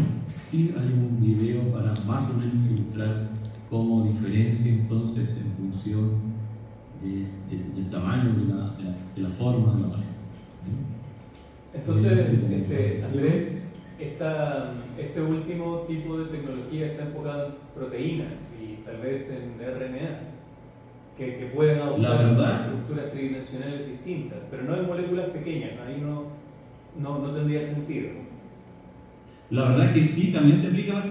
Sí hay un video para más o menos ilustrar cómo diferencia entonces en función del tamaño de la forma de la manera. Entonces, Andrés, este último tipo de tecnología está enfocado en proteínas y tal vez en RNA, que pueden adoptar estructuras tridimensionales distintas, pero no en moléculas pequeñas, ahí no tendría sentido. La verdad que sí, también se aplica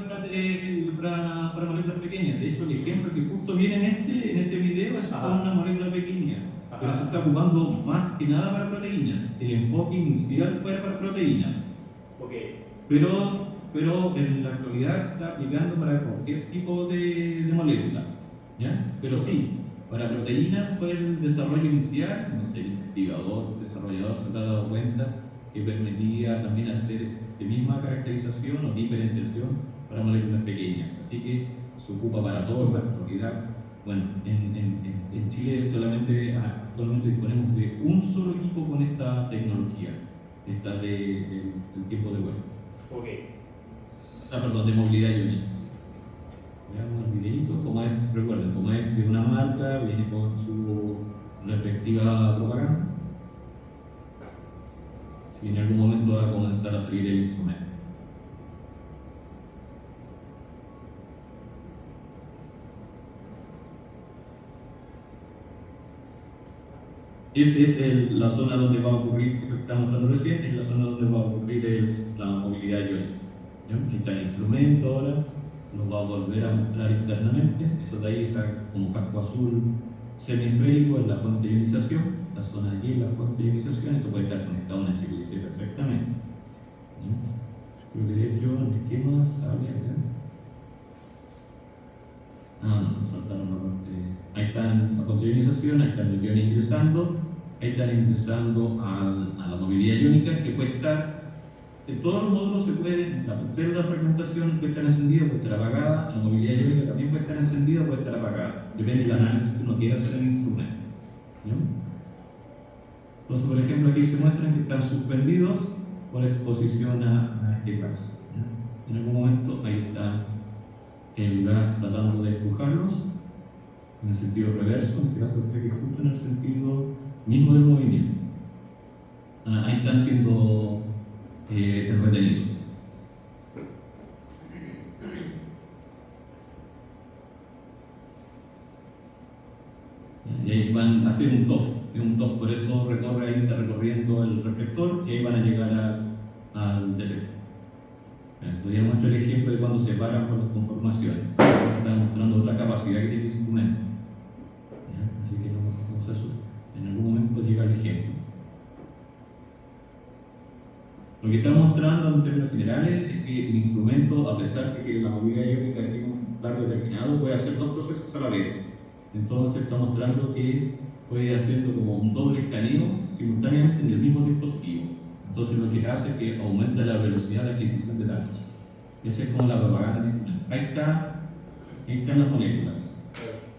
para moléculas pequeñas. De hecho, el ejemplo que justo viene en este video es con una molécula pequeña. Ajá. Pero se está ocupando más que nada para proteínas. El enfoque inicial fue para proteínas. Okay. Pero en la actualidad se está aplicando para cualquier tipo de molécula. ¿Ya? Pero sí, para proteínas fue el desarrollo inicial, no sé, el investigador, desarrollador se ha dado cuenta que permitía también hacer de misma caracterización o diferenciación para moléculas pequeñas. Así que se ocupa para todo, en realidad. Bueno, en Chile solamente actualmente disponemos de un solo equipo con esta tecnología, esta del tiempo de vuelo. Okay. Perdón, de movilidad iónica. Veamos el videito, como es efectiva propaganda. Si en algún momento va a comenzar a salir el instrumento. Esa es la zona donde va a ocurrir, eso que estamos mostrando recién, es la zona donde va a ocurrir la movilidad iónica. Ahí está el instrumento ahora, lo va a volver a mostrar internamente, eso de ahí está como casco azul semiesférico en la fuente de ionización, esta zona de aquí es la fuente de ionización, esto puede estar conectado a una HPLC perfectamente. Creo que de hecho en el esquema sale acá. Nos saltaron la parte. Ahí están la fuente de ionización, ahí están los iones ingresando, ahí están ingresando a la movilidad iónica que puede estar. En todos los módulos se puede, la célula de fragmentación puede estar encendida, puede estar apagada, la movilidad iónica también puede estar encendida, puede estar apagada. Depende del análisis que uno quiera hacer en el instrumento. ¿No? Entonces, por ejemplo, aquí se muestran que están suspendidos por exposición a este gas. ¿No? En algún momento ahí está el gas tratando de empujarlos en el sentido reverso, en este caso que justo en el sentido mismo del movimiento. Ahí están siendo retenidos. Y ahí van a hacer un TOF, por eso recorre ahí, está recorriendo el reflector y ahí van a llegar al detector. Esto ya muestra el ejemplo de cuando se paran por las conformaciones. Está mostrando otra capacidad que tiene el instrumento. Así que no se asusten. En algún momento llega el ejemplo. Lo que está mostrando en términos generales es que el instrumento, a pesar de que la movilidad iónica tiene un largo determinado, puede hacer dos procesos a la vez. Entonces está mostrando que puede hacerlo como un doble escaneo simultáneamente en el mismo dispositivo. Entonces lo que hace es que aumenta la velocidad de adquisición de datos. Esa es como la propaganda del instrumento. Ahí están las moléculas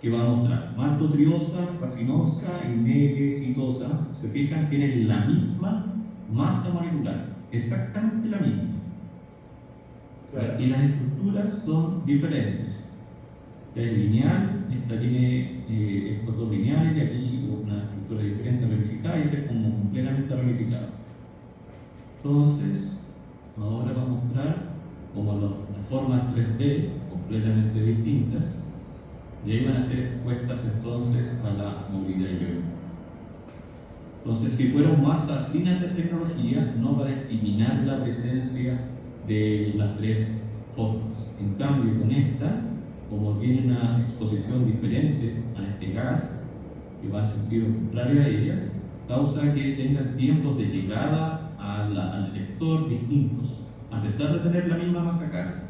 que va a mostrar. Maltotriosa, rafinosa y negricitosa, se fijan, tienen la misma masa molecular, exactamente la misma. Y las estructuras son diferentes. Esta es lineal, esta tiene estos dos lineales y aquí una estructura diferente ramificada y esta es como completamente ramificada. Entonces, ahora va a mostrar como las formas 3D completamente distintas y ahí van a ser expuestas entonces a la movilidad iónica. Entonces, si fuera un masa sin alta tecnología, no va a discriminar la presencia de las tres formas. En cambio, con esta, como tiene una exposición diferente a este gas, que va en sentido contrario a ellas, causa que tengan tiempos de llegada al detector distintos, a pesar de tener la misma masa acá.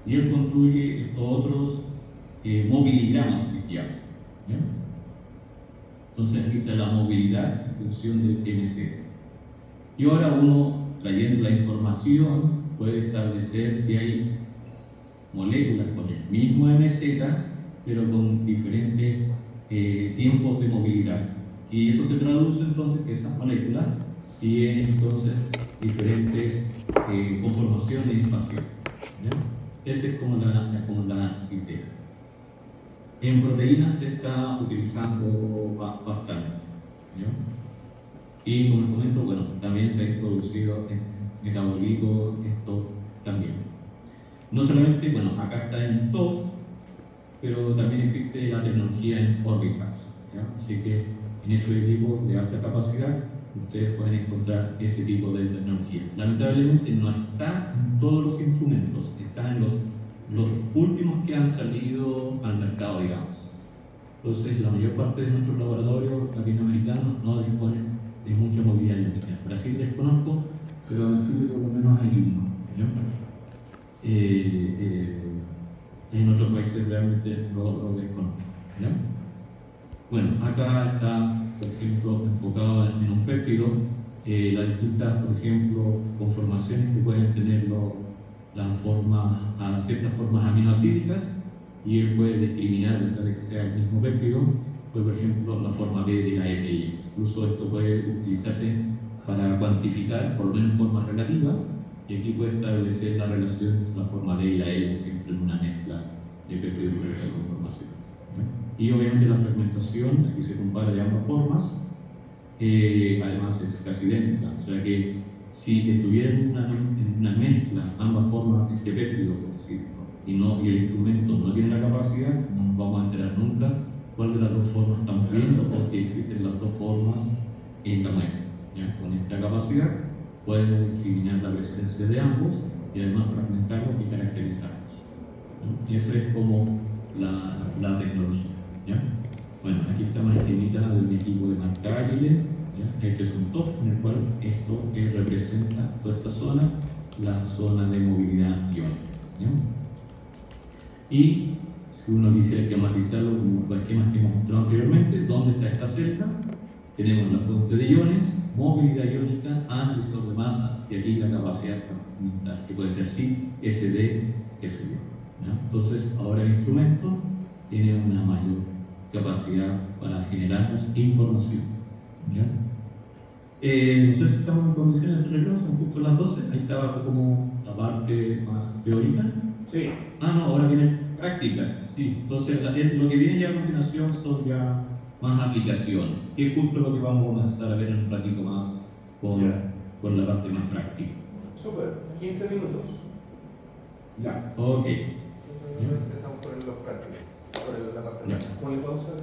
Y él construye estos otros moviligramas que llaman. Entonces aquí está la movilidad en función del MC. Y ahora uno, trayendo la información, puede establecer si hay moléculas con el mismo MZ, pero con diferentes tiempos de movilidad. Y eso se traduce entonces que esas moléculas tienen entonces diferentes conformaciones espaciales. Esa es como la idea. En proteínas se está utilizando bastante. Y como les comento, bueno, también se ha introducido en metabolitos esto también. No solamente, bueno, acá está en TOF, pero también existe la tecnología en Orbithouse. Así que en esos equipos de alta capacidad ustedes pueden encontrar ese tipo de tecnología. Lamentablemente no está en todos los instrumentos, está en los últimos que han salido al mercado, digamos. Entonces, la mayor parte de nuestros laboratorios latinoamericanos no disponen de mucha movilidad iónica. Brasil desconozco, pero en Chile por lo menos hay uno. En otros países realmente lo desconozco. Bueno, acá está, por ejemplo, enfocado en un péptido, las distintas, por ejemplo, conformaciones que pueden tener a ciertas formas aminoácidas, y él puede discriminar, a pesar de que sea el mismo péptido, pues, por ejemplo, la forma B de la EPI. Incluso esto puede utilizarse para cuantificar, por lo menos en forma relativa, y aquí puede establecer la relación entre la forma D y la E, por ejemplo, en una mezcla de péptidos de diversas conformaciones. Y obviamente la fragmentación, aquí se compara de ambas formas, además es casi idéntica, o sea que si estuvieran en una mezcla ambas formas de este péptido, por decirlo, y el instrumento no tiene la capacidad, no nos vamos a enterar nunca cuál de las dos formas estamos viendo o si existen las dos formas en la muestra. ¿Ya? Con esta capacidad podemos discriminar la presencia de ambos y además fragmentarlos y caracterizarlos. ¿No? Y eso es como la tecnología. ¿Ya? Bueno, aquí está una esquemita del equipo de marca ágil. Este es un TOF en el cual esto representa toda esta zona, la zona de movilidad iónica. ¿Ya? Y si uno quisiera esquematizarlo como los esquemas que hemos mostrado anteriormente, ¿dónde está esta celda? Tenemos la fuente de iones, movilidad iónica, analizador de masas y aquí la capacidad para fragmentar, que puede ser SID, SD, qué sé yo. ¿Ya? Entonces, ahora el instrumento tiene una mayor capacidad para generarnos información. ¿Ya? No sé si estamos en condiciones de hacerlo, son justo las 12, ahí estaba como la parte más teórica. Sí. No, ahora viene práctica, sí. Entonces, lo que viene ya a continuación son ya más aplicaciones, que es justo lo que vamos a comenzar a ver en un ratito más con la parte más práctica. Súper, 15 minutos. Ya, ok. Entonces empezamos por los prácticos, por la parte Ya. ¿Ponle pausa?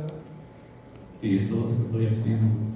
Sí, eso estoy haciendo.